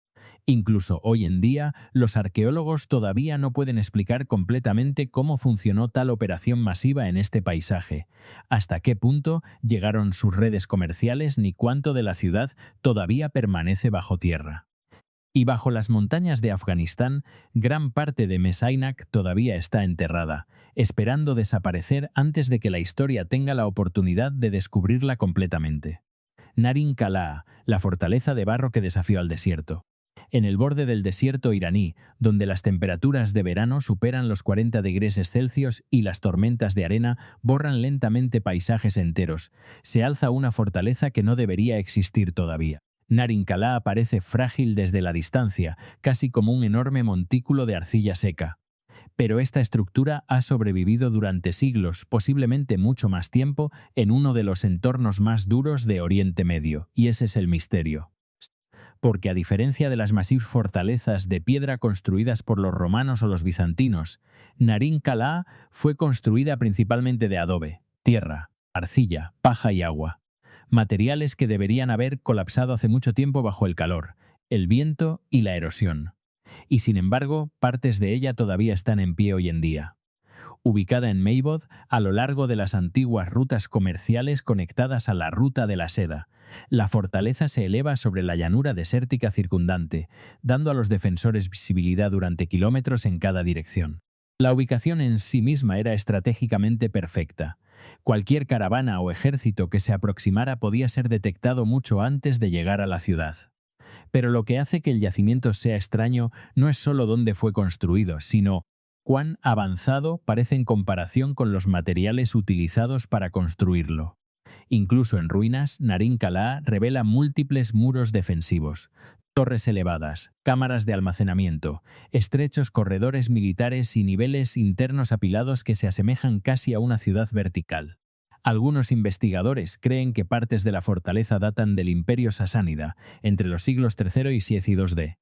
Incluso hoy en día, los arqueólogos todavía no pueden explicar completamente cómo funcionó tal operación masiva en este paisaje, hasta qué punto llegaron sus redes comerciales ni cuánto de la ciudad todavía permanece bajo tierra. Y bajo las montañas de Afganistán, gran parte de Mesa Aynak todavía está enterrada, esperando desaparecer antes de que la historia tenga la oportunidad de descubrirla completamente. Narin Qalaa, la fortaleza de barro que desafió al desierto. En el borde del desierto iraní, donde las temperaturas de verano superan los 40 degrees Celsius y las tormentas de arena borran lentamente paisajes enteros, se alza una fortaleza que no debería existir todavía. Narin Qalaa parece frágil desde la distancia, casi como un enorme montículo de arcilla seca. Pero esta estructura ha sobrevivido durante siglos, posiblemente mucho más tiempo, en uno de los entornos más duros de Oriente Medio, y ese es el misterio. Porque a diferencia de las masivas fortalezas de piedra construidas por los romanos o los bizantinos, Narin Qal'a fue construida principalmente de adobe, tierra, arcilla, paja y agua. Materiales que deberían haber colapsado hace mucho tiempo bajo el calor, el viento y la erosión. Y sin embargo, partes de ella todavía están en pie hoy en día. Ubicada en Meibod, a lo largo de las antiguas rutas comerciales conectadas a la Ruta de la Seda, la fortaleza se eleva sobre la llanura desértica circundante, dando a los defensores visibilidad durante kilómetros en cada dirección. La ubicación en sí misma era estratégicamente perfecta. Cualquier caravana o ejército que se aproximara podía ser detectado mucho antes de llegar a la ciudad. Pero lo que hace que el yacimiento sea extraño no es solo dónde fue construido, sino cuán avanzado parece en comparación con los materiales utilizados para construirlo. Incluso en ruinas, Narin Qal'a revela múltiples muros defensivos, torres elevadas, cámaras de almacenamiento, estrechos corredores militares y niveles internos apilados que se asemejan casi a una ciudad vertical. Algunos investigadores creen que partes de la fortaleza datan del Imperio Sasánida, entre los siglos III y VII y II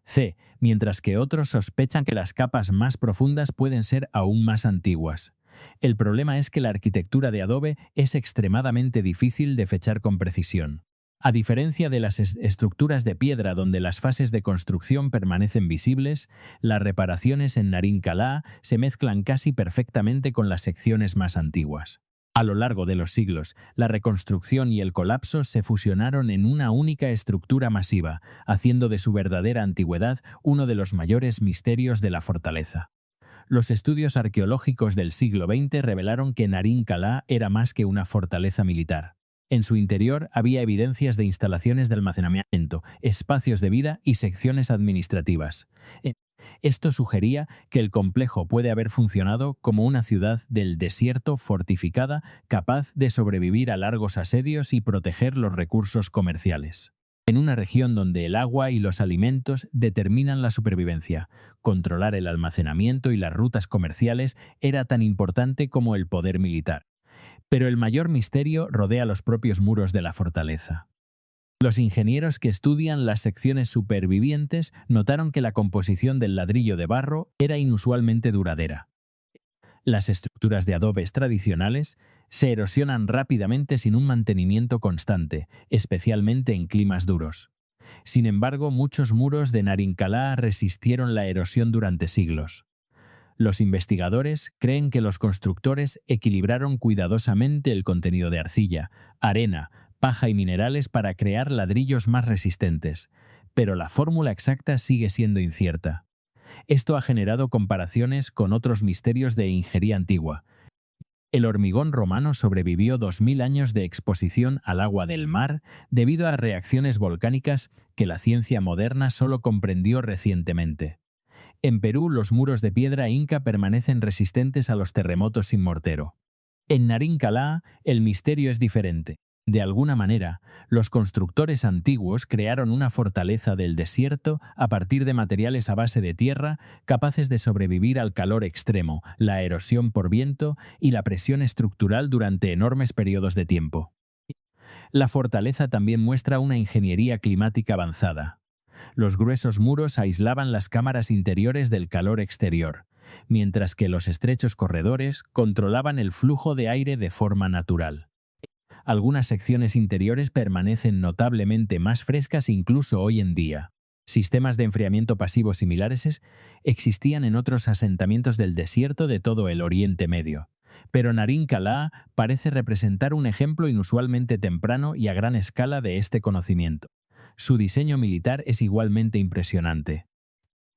C, mientras que otros sospechan que las capas más profundas pueden ser aún más antiguas. El problema es que la arquitectura de adobe es extremadamente difícil de fechar con precisión. A diferencia de las estructuras de piedra donde las fases de construcción permanecen visibles, las reparaciones en Narin Qal'a se mezclan casi perfectamente con las secciones más antiguas. A lo largo de los siglos, la reconstrucción y el colapso se fusionaron en una única estructura masiva, haciendo de su verdadera antigüedad uno de los mayores misterios de la fortaleza. Los estudios arqueológicos del siglo XX revelaron que Narin Qal'a era más que una fortaleza militar. En su interior había evidencias de instalaciones de almacenamiento, espacios de vida y secciones administrativas. Esto sugería que el complejo puede haber funcionado como una ciudad del desierto fortificada capaz de sobrevivir a largos asedios y proteger los recursos comerciales. En una región donde el agua y los alimentos determinan la supervivencia, controlar el almacenamiento y las rutas comerciales era tan importante como el poder militar. Pero el mayor misterio rodea los propios muros de la fortaleza. Los ingenieros que estudian las secciones supervivientes notaron que la composición del ladrillo de barro era inusualmente duradera. Las estructuras de adobes tradicionales se erosionan rápidamente sin un mantenimiento constante, especialmente en climas duros. Sin embargo, muchos muros de Narin Qal'a resistieron la erosión durante siglos. Los investigadores creen que los constructores equilibraron cuidadosamente el contenido de arcilla, arena, paja y minerales para crear ladrillos más resistentes, pero la fórmula exacta sigue siendo incierta. Esto ha generado comparaciones con otros misterios de ingeniería antigua. El hormigón romano sobrevivió 2000 años de exposición al agua del mar debido a reacciones volcánicas que la ciencia moderna solo comprendió recientemente. En Perú, los muros de piedra inca permanecen resistentes a los terremotos sin mortero. En Narin Qal'a, el misterio es diferente. De alguna manera, los constructores antiguos crearon una fortaleza del desierto a partir de materiales a base de tierra capaces de sobrevivir al calor extremo, la erosión por viento y la presión estructural durante enormes periodos de tiempo. La fortaleza también muestra una ingeniería climática avanzada. Los gruesos muros aislaban las cámaras interiores del calor exterior, mientras que los estrechos corredores controlaban el flujo de aire de forma natural. Algunas secciones interiores permanecen notablemente más frescas incluso hoy en día. Sistemas de enfriamiento pasivo similares existían en otros asentamientos del desierto de todo el Oriente Medio. Pero Narin Qal'a parece representar un ejemplo inusualmente temprano y a gran escala de este conocimiento. Su diseño militar es igualmente impresionante.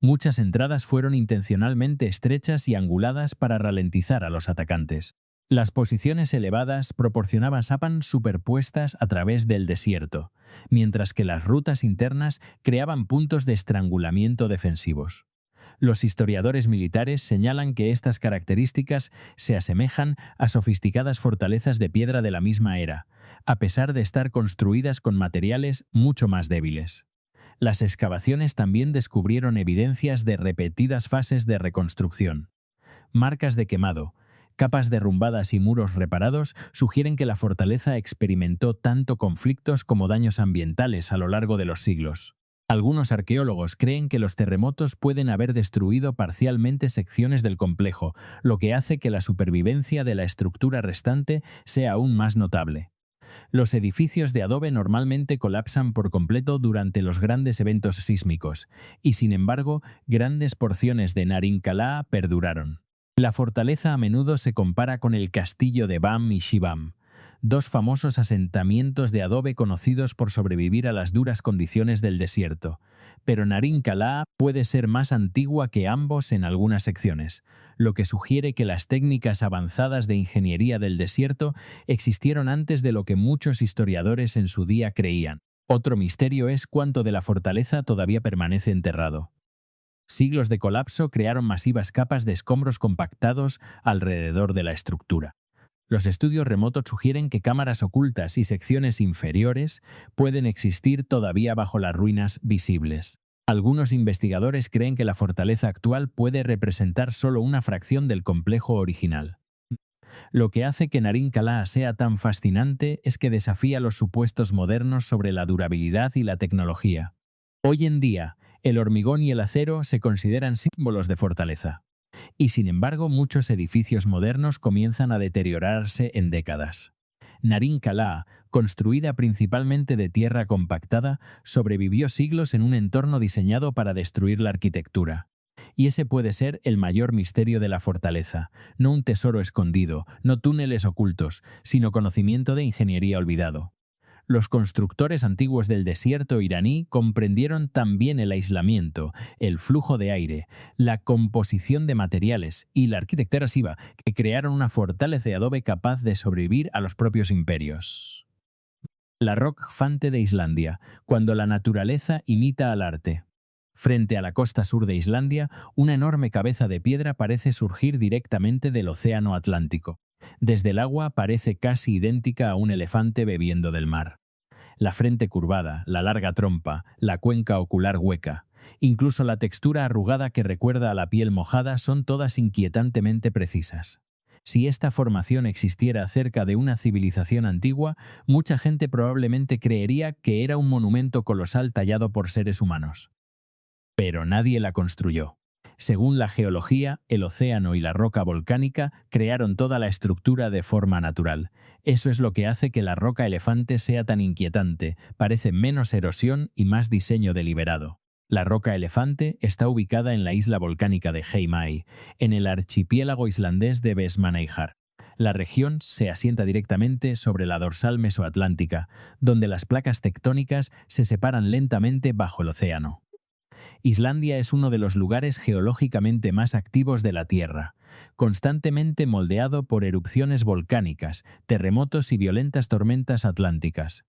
Muchas entradas fueron intencionalmente estrechas y anguladas para ralentizar a los atacantes. Las posiciones elevadas proporcionaban sapan superpuestas a través del desierto, mientras que las rutas internas creaban puntos de estrangulamiento defensivos. Los historiadores militares señalan que estas características se asemejan a sofisticadas fortalezas de piedra de la misma era, a pesar de estar construidas con materiales mucho más débiles. Las excavaciones también descubrieron evidencias de repetidas fases de reconstrucción. Marcas de quemado, capas derrumbadas y muros reparados sugieren que la fortaleza experimentó tanto conflictos como daños ambientales a lo largo de los siglos. Algunos arqueólogos creen que los terremotos pueden haber destruido parcialmente secciones del complejo, lo que hace que la supervivencia de la estructura restante sea aún más notable. Los edificios de adobe normalmente colapsan por completo durante los grandes eventos sísmicos, y sin embargo, grandes porciones de Narin Qalaa perduraron. La fortaleza a menudo se compara con el castillo de Bam y Shibam, dos famosos asentamientos de adobe conocidos por sobrevivir a las duras condiciones del desierto. Pero Narin Qalaa puede ser más antigua que ambos en algunas secciones, lo que sugiere que las técnicas avanzadas de ingeniería del desierto existieron antes de lo que muchos historiadores en su día creían. Otro misterio es cuánto de la fortaleza todavía permanece enterrado. Siglos de colapso crearon masivas capas de escombros compactados alrededor de la estructura. Los estudios remotos sugieren que cámaras ocultas y secciones inferiores pueden existir todavía bajo las ruinas visibles. Algunos investigadores creen que la fortaleza actual puede representar solo una fracción del complejo original. Lo que hace que Narin Qalaa sea tan fascinante es que desafía los supuestos modernos sobre la durabilidad y la tecnología. Hoy en día, el hormigón y el acero se consideran símbolos de fortaleza. Y sin embargo, muchos edificios modernos comienzan a deteriorarse en décadas. Narin Qalaa, construida principalmente de tierra compactada, sobrevivió siglos en un entorno diseñado para destruir la arquitectura. Y ese puede ser el mayor misterio de la fortaleza, no un tesoro escondido, no túneles ocultos, sino conocimiento de ingeniería olvidado. Los constructores antiguos del desierto iraní comprendieron también el aislamiento, el flujo de aire, la composición de materiales y la arquitectura Shiva, que crearon una fortaleza de adobe capaz de sobrevivir a los propios imperios. La Rock Fante de Islandia, cuando la naturaleza imita al arte. Frente a la costa sur de Islandia, una enorme cabeza de piedra parece surgir directamente del océano Atlántico. Desde el agua parece casi idéntica a un elefante bebiendo del mar. La frente curvada, la larga trompa, la cuenca ocular hueca, incluso la textura arrugada que recuerda a la piel mojada son todas inquietantemente precisas. Si esta formación existiera cerca de una civilización antigua, mucha gente probablemente creería que era un monumento colosal tallado por seres humanos. Pero nadie la construyó. Según la geología, el océano y la roca volcánica crearon toda la estructura de forma natural. Eso es lo que hace que la roca elefante sea tan inquietante, parece menos erosión y más diseño deliberado. La roca elefante está ubicada en la isla volcánica de Heimaey, en el archipiélago islandés de Vestmannaeyjar. La región se asienta directamente sobre la dorsal mesoatlántica, donde las placas tectónicas se separan lentamente bajo el océano. Islandia es uno de los lugares geológicamente más activos de la Tierra, constantemente moldeado por erupciones volcánicas, terremotos y violentas tormentas atlánticas.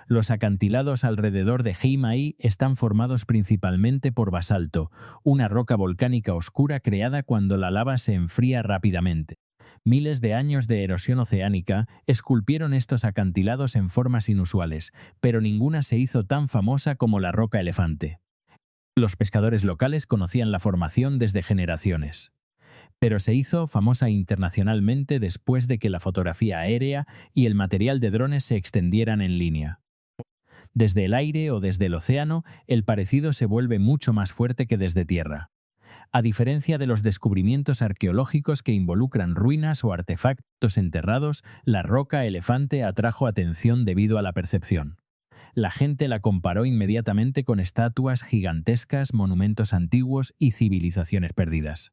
Los acantilados alrededor de Heimaey están formados principalmente por basalto, una roca volcánica oscura creada cuando la lava se enfría rápidamente. Miles de años de erosión oceánica esculpieron estos acantilados en formas inusuales, pero ninguna se hizo tan famosa como la roca elefante. Los pescadores locales conocían la formación desde generaciones, pero se hizo famosa internacionalmente después de que la fotografía aérea y el material de drones se extendieran en línea. Desde el aire o desde el océano, el parecido se vuelve mucho más fuerte que desde tierra. A diferencia de los descubrimientos arqueológicos que involucran ruinas o artefactos enterrados, la roca elefante atrajo atención debido a la percepción. La gente la comparó inmediatamente con estatuas gigantescas, monumentos antiguos y civilizaciones perdidas.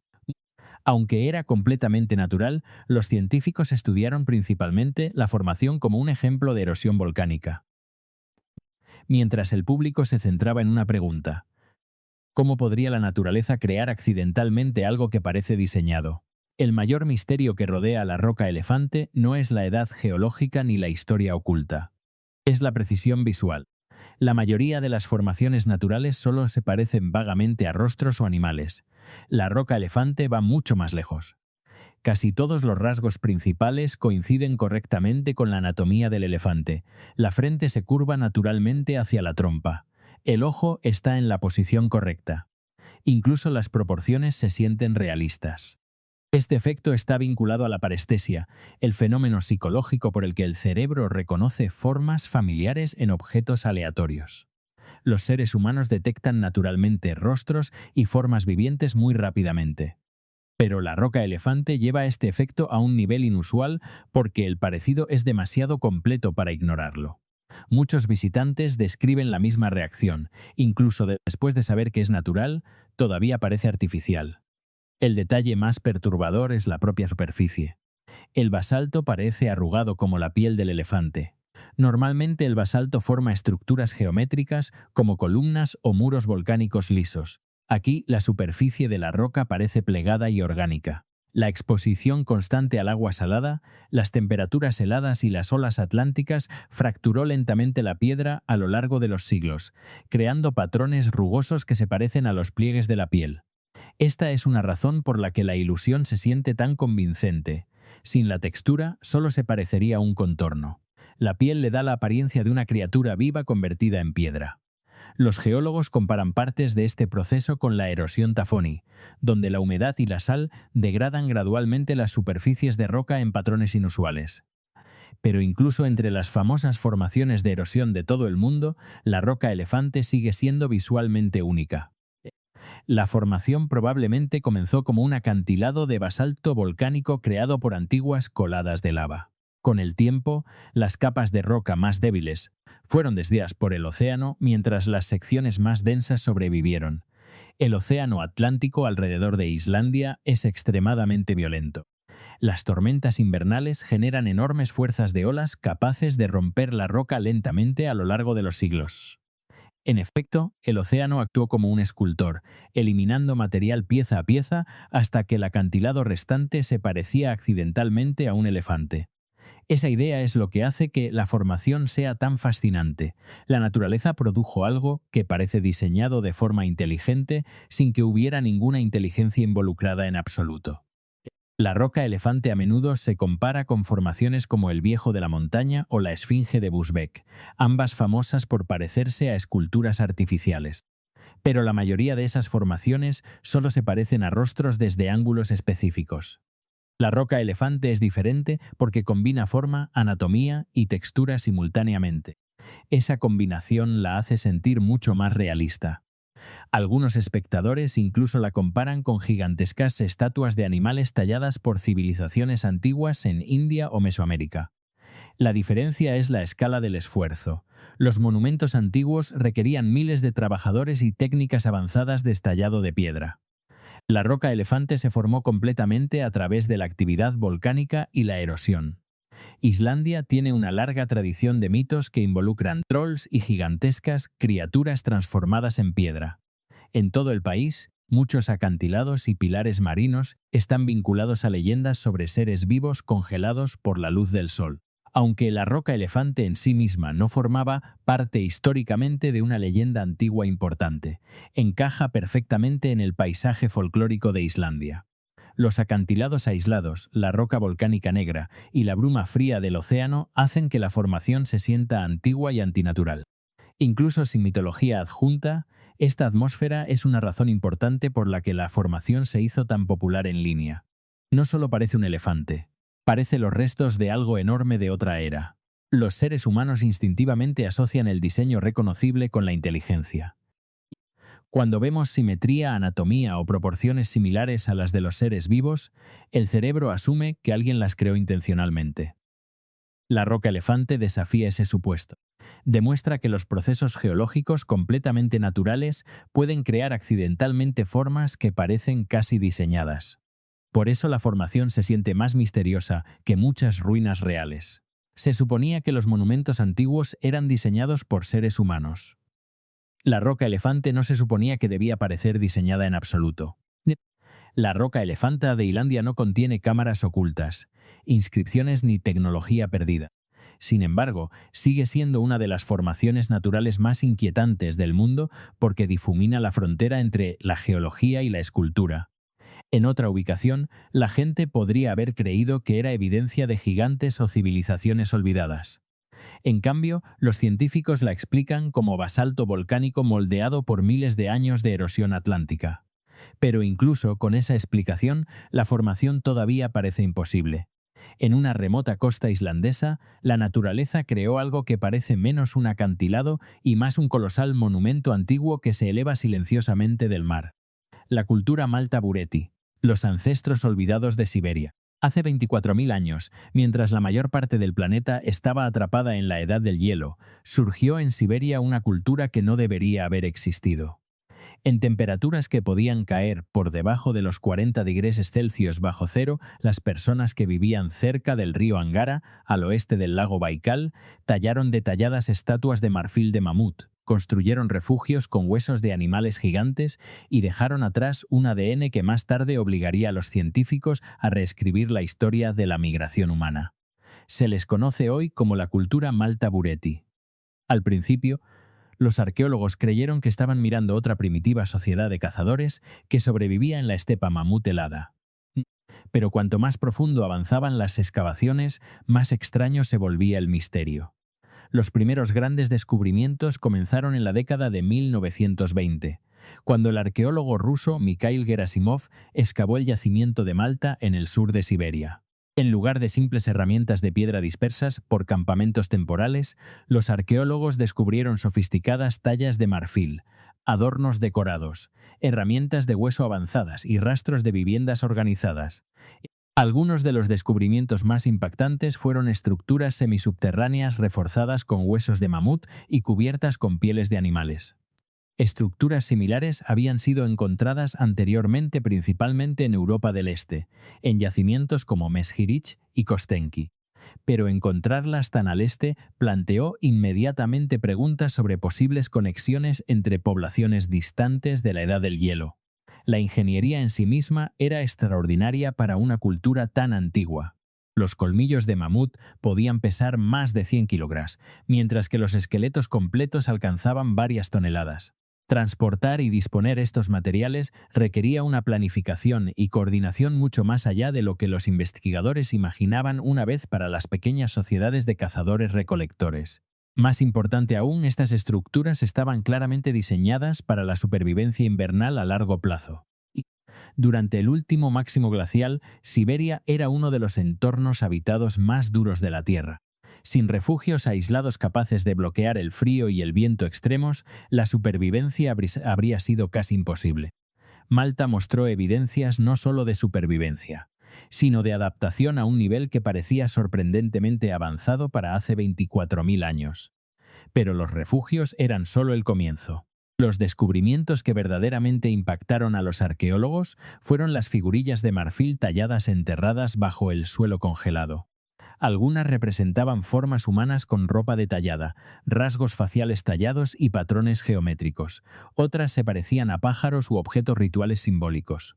Aunque era completamente natural, los científicos estudiaron principalmente la formación como un ejemplo de erosión volcánica. Mientras el público se centraba en una pregunta: ¿cómo podría la naturaleza crear accidentalmente algo que parece diseñado? El mayor misterio que rodea a la roca elefante no es la edad geológica ni la historia oculta. Es la precisión visual. La mayoría de las formaciones naturales solo se parecen vagamente a rostros o animales. La roca elefante va mucho más lejos. Casi todos los rasgos principales coinciden correctamente con la anatomía del elefante. La frente se curva naturalmente hacia la trompa. El ojo está en la posición correcta. Incluso las proporciones se sienten realistas. Este efecto está vinculado a la parestesia, el fenómeno psicológico por el que el cerebro reconoce formas familiares en objetos aleatorios. Los seres humanos detectan naturalmente rostros y formas vivientes muy rápidamente. Pero la roca elefante lleva este efecto a un nivel inusual porque el parecido es demasiado completo para ignorarlo. Muchos visitantes describen la misma reacción, incluso después de saber que es natural, todavía parece artificial. El detalle más perturbador es la propia superficie. El basalto parece arrugado como la piel del elefante. Normalmente el basalto forma estructuras geométricas como columnas o muros volcánicos lisos. Aquí la superficie de la roca parece plegada y orgánica. La exposición constante al agua salada, las temperaturas heladas y las olas atlánticas fracturó lentamente la piedra a lo largo de los siglos, creando patrones rugosos que se parecen a los pliegues de la piel. Esta es una razón por la que la ilusión se siente tan convincente. Sin la textura, solo se parecería a un contorno. La piel le da la apariencia de una criatura viva convertida en piedra. Los geólogos comparan partes de este proceso con la erosión Tafoni, donde la humedad y la sal degradan gradualmente las superficies de roca en patrones inusuales. Pero incluso entre las famosas formaciones de erosión de todo el mundo, la roca elefante sigue siendo visualmente única. La formación probablemente comenzó como un acantilado de basalto volcánico creado por antiguas coladas de lava. Con el tiempo, las capas de roca más débiles fueron desviadas por el océano mientras las secciones más densas sobrevivieron. El océano Atlántico alrededor de Islandia es extremadamente violento. Las tormentas invernales generan enormes fuerzas de olas capaces de romper la roca lentamente a lo largo de los siglos. En efecto, el océano actuó como un escultor, eliminando material pieza a pieza hasta que el acantilado restante se parecía accidentalmente a un elefante. Esa idea es lo que hace que la formación sea tan fascinante. La naturaleza produjo algo que parece diseñado de forma inteligente sin que hubiera ninguna inteligencia involucrada en absoluto. La roca elefante a menudo se compara con formaciones como el Viejo de la Montaña o la Esfinge de Busbecq, ambas famosas por parecerse a esculturas artificiales. Pero la mayoría de esas formaciones solo se parecen a rostros desde ángulos específicos. La roca elefante es diferente porque combina forma, anatomía y textura simultáneamente. Esa combinación la hace sentir mucho más realista. Algunos espectadores incluso la comparan con gigantescas estatuas de animales talladas por civilizaciones antiguas en India o Mesoamérica. La diferencia es la escala del esfuerzo. Los monumentos antiguos requerían miles de trabajadores y técnicas avanzadas de estallado de piedra. La roca elefante se formó completamente a través de la actividad volcánica y la erosión. Islandia tiene una larga tradición de mitos que involucran trolls y gigantescas criaturas transformadas en piedra. En todo el país, muchos acantilados y pilares marinos están vinculados a leyendas sobre seres vivos congelados por la luz del sol. Aunque la roca elefante en sí misma no formaba parte históricamente de una leyenda antigua importante, encaja perfectamente en el paisaje folclórico de Islandia. Los acantilados aislados, la roca volcánica negra y la bruma fría del océano hacen que la formación se sienta antigua y antinatural. Incluso sin mitología adjunta, esta atmósfera es una razón importante por la que la formación se hizo tan popular en línea. No solo parece un elefante, parece los restos de algo enorme de otra era. Los seres humanos instintivamente asocian el diseño reconocible con la inteligencia. Cuando vemos simetría, anatomía o proporciones similares a las de los seres vivos, el cerebro asume que alguien las creó intencionalmente. La roca elefante desafía ese supuesto. Demuestra que los procesos geológicos completamente naturales pueden crear accidentalmente formas que parecen casi diseñadas. Por eso la formación se siente más misteriosa que muchas ruinas reales. Se suponía que los monumentos antiguos eran diseñados por seres humanos. La roca elefante no se suponía que debía parecer diseñada en absoluto. La roca elefanta de Islandia no contiene cámaras ocultas, inscripciones ni tecnología perdida. Sin embargo, sigue siendo una de las formaciones naturales más inquietantes del mundo porque difumina la frontera entre la geología y la escultura. En otra ubicación, la gente podría haber creído que era evidencia de gigantes o civilizaciones olvidadas. En cambio, los científicos la explican como basalto volcánico moldeado por miles de años de erosión atlántica. Pero incluso con esa explicación, la formación todavía parece imposible. En una remota costa islandesa, la naturaleza creó algo que parece menos un acantilado y más un colosal monumento antiguo que se eleva silenciosamente del mar. La cultura Malta Bureti, los ancestros olvidados de Siberia. Hace 24.000 años, mientras la mayor parte del planeta estaba atrapada en la edad del hielo, surgió en Siberia una cultura que no debería haber existido. En temperaturas que podían caer por debajo de los 40 degrees Celsius bajo cero, las personas que vivían cerca del río Angara, al oeste del lago Baikal, tallaron detalladas estatuas de marfil de mamut, construyeron refugios con huesos de animales gigantes y dejaron atrás un ADN que más tarde obligaría a los científicos a reescribir la historia de la migración humana. Se les conoce hoy como la cultura Malta Bureti. Al principio, los arqueólogos creyeron que estaban mirando otra primitiva sociedad de cazadores que sobrevivía en la estepa mamut helada. Pero cuanto más profundo avanzaban las excavaciones, más extraño se volvía el misterio. Los primeros grandes descubrimientos comenzaron en la década de 1920, cuando el arqueólogo ruso Mikhail Gerasimov excavó el yacimiento de Malta en el sur de Siberia. En lugar de simples herramientas de piedra dispersas por campamentos temporales, los arqueólogos descubrieron sofisticadas tallas de marfil, adornos decorados, herramientas de hueso avanzadas y rastros de viviendas organizadas. Algunos de los descubrimientos más impactantes fueron estructuras semisubterráneas reforzadas con huesos de mamut y cubiertas con pieles de animales. Estructuras similares habían sido encontradas anteriormente principalmente en Europa del Este, en yacimientos como Meskhirich y Kostenki. Pero encontrarlas tan al este planteó inmediatamente preguntas sobre posibles conexiones entre poblaciones distantes de la Edad del Hielo. La ingeniería en sí misma era extraordinaria para una cultura tan antigua. Los colmillos de mamut podían pesar más de 100 kilogramos, mientras que los esqueletos completos alcanzaban varias toneladas. Transportar y disponer estos materiales requería una planificación y coordinación mucho más allá de lo que los investigadores imaginaban una vez para las pequeñas sociedades de cazadores-recolectores. Más importante aún, estas estructuras estaban claramente diseñadas para la supervivencia invernal a largo plazo. Durante el último máximo glacial, Siberia era uno de los entornos habitados más duros de la Tierra. Sin refugios aislados capaces de bloquear el frío y el viento extremos, la supervivencia habría sido casi imposible. Malta mostró evidencias no solo de supervivencia, sino de adaptación a un nivel que parecía sorprendentemente avanzado para hace 24.000 años. Pero los refugios eran solo el comienzo. Los descubrimientos que verdaderamente impactaron a los arqueólogos fueron las figurillas de marfil talladas enterradas bajo el suelo congelado. Algunas representaban formas humanas con ropa detallada, rasgos faciales tallados y patrones geométricos. Otras se parecían a pájaros u objetos rituales simbólicos.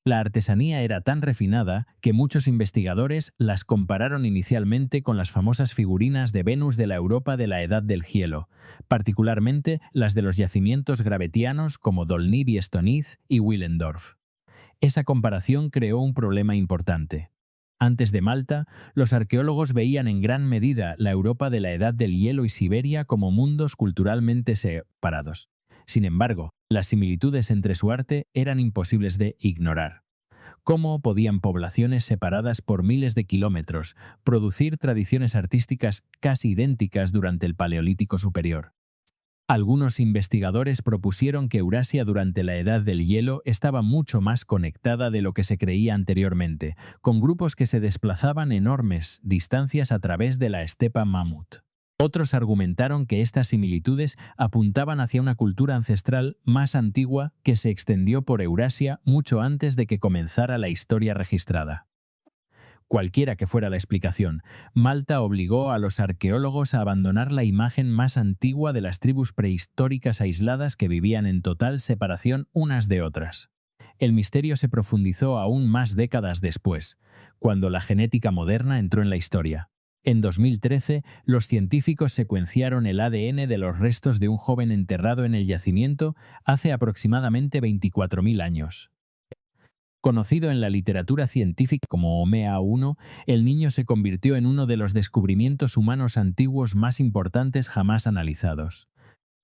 La artesanía era tan refinada que muchos investigadores las compararon inicialmente con las famosas figurinas de Venus de la Europa de la Edad del Hielo, particularmente las de los yacimientos gravetianos como Dolní Stonice y Willendorf. Esa comparación creó un problema importante. Antes de Malta, los arqueólogos veían en gran medida la Europa de la Edad del Hielo y Siberia como mundos culturalmente separados. Sin embargo, las similitudes entre su arte eran imposibles de ignorar. ¿Cómo podían poblaciones separadas por miles de kilómetros producir tradiciones artísticas casi idénticas durante el Paleolítico Superior? Algunos investigadores propusieron que Eurasia durante la Edad del Hielo estaba mucho más conectada de lo que se creía anteriormente, con grupos que se desplazaban enormes distancias a través de la estepa mamut. Otros argumentaron que estas similitudes apuntaban hacia una cultura ancestral más antigua que se extendió por Eurasia mucho antes de que comenzara la historia registrada. Cualquiera que fuera la explicación, Malta obligó a los arqueólogos a abandonar la imagen más antigua de las tribus prehistóricas aisladas que vivían en total separación unas de otras. El misterio se profundizó aún más décadas después, cuando la genética moderna entró en la historia. En 2013, los científicos secuenciaron el ADN de los restos de un joven enterrado en el yacimiento hace aproximadamente 24.000 años. Conocido en la literatura científica como Omea 1, el niño se convirtió en uno de los descubrimientos humanos antiguos más importantes jamás analizados.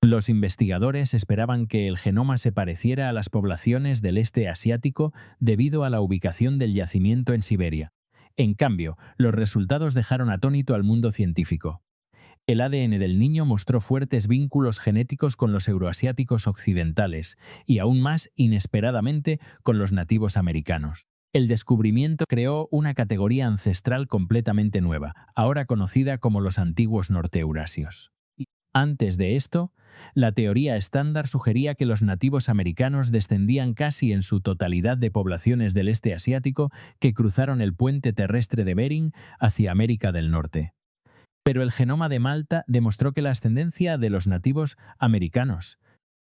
Los investigadores esperaban que el genoma se pareciera a las poblaciones del este asiático debido a la ubicación del yacimiento en Siberia. En cambio, los resultados dejaron atónito al mundo científico. El ADN del niño mostró fuertes vínculos genéticos con los euroasiáticos occidentales y aún más inesperadamente con los nativos americanos. El descubrimiento creó una categoría ancestral completamente nueva, ahora conocida como los antiguos norteurasios. Antes de esto, la teoría estándar sugería que los nativos americanos descendían casi en su totalidad de poblaciones del este asiático que cruzaron el puente terrestre de Bering hacia América del Norte. Pero el genoma de Malta demostró que la ascendencia de los nativos americanos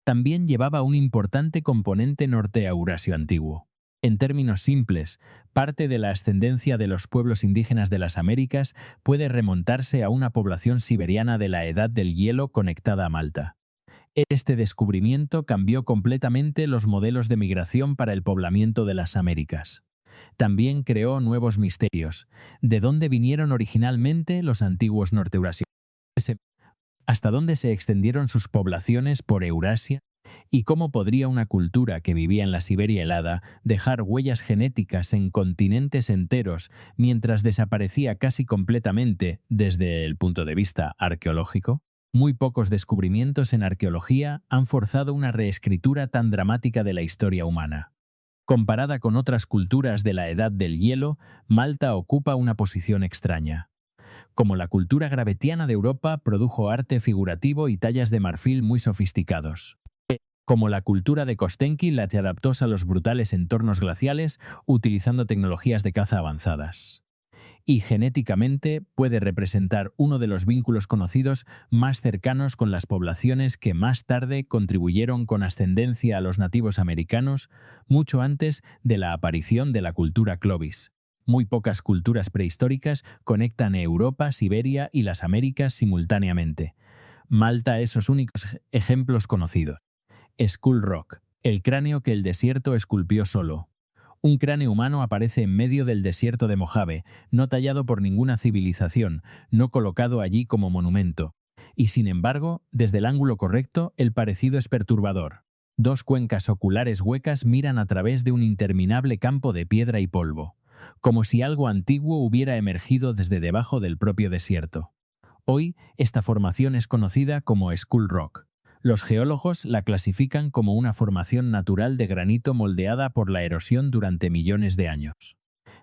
también llevaba un importante componente norte-eurasio antiguo. En términos simples, parte de la ascendencia de los pueblos indígenas de las Américas puede remontarse a una población siberiana de la Edad del Hielo conectada a Malta. Este descubrimiento cambió completamente los modelos de migración para el poblamiento de las Américas. También creó nuevos misterios. ¿De dónde vinieron originalmente los antiguos norteurasios? ¿Hasta dónde se extendieron sus poblaciones por Eurasia? ¿Y cómo podría una cultura que vivía en la Siberia helada dejar huellas genéticas en continentes enteros mientras desaparecía casi completamente desde el punto de vista arqueológico? Muy pocos descubrimientos en arqueología han forzado una reescritura tan dramática de la historia humana. Comparada con otras culturas de la Edad del Hielo, Malta ocupa una posición extraña. Como la cultura gravetiana de Europa produjo arte figurativo y tallas de marfil muy sofisticados. Como la cultura de Kostenki la se adaptó a los brutales entornos glaciales utilizando tecnologías de caza avanzadas. Y genéticamente puede representar uno de los vínculos conocidos más cercanos con las poblaciones que más tarde contribuyeron con ascendencia a los nativos americanos mucho antes de la aparición de la cultura Clovis. Muy pocas culturas prehistóricas conectan Europa, Siberia y las Américas simultáneamente. Malta es los únicos ejemplos conocidos. Skull Rock, el cráneo que el desierto esculpió solo. Un cráneo humano aparece en medio del desierto de Mojave, no tallado por ninguna civilización, no colocado allí como monumento. Y sin embargo, desde el ángulo correcto, el parecido es perturbador. Dos cuencas oculares huecas miran a través de un interminable campo de piedra y polvo, como si algo antiguo hubiera emergido desde debajo del propio desierto. Hoy, esta formación es conocida como Skull Rock. Los geólogos la clasifican como una formación natural de granito moldeada por la erosión durante millones de años.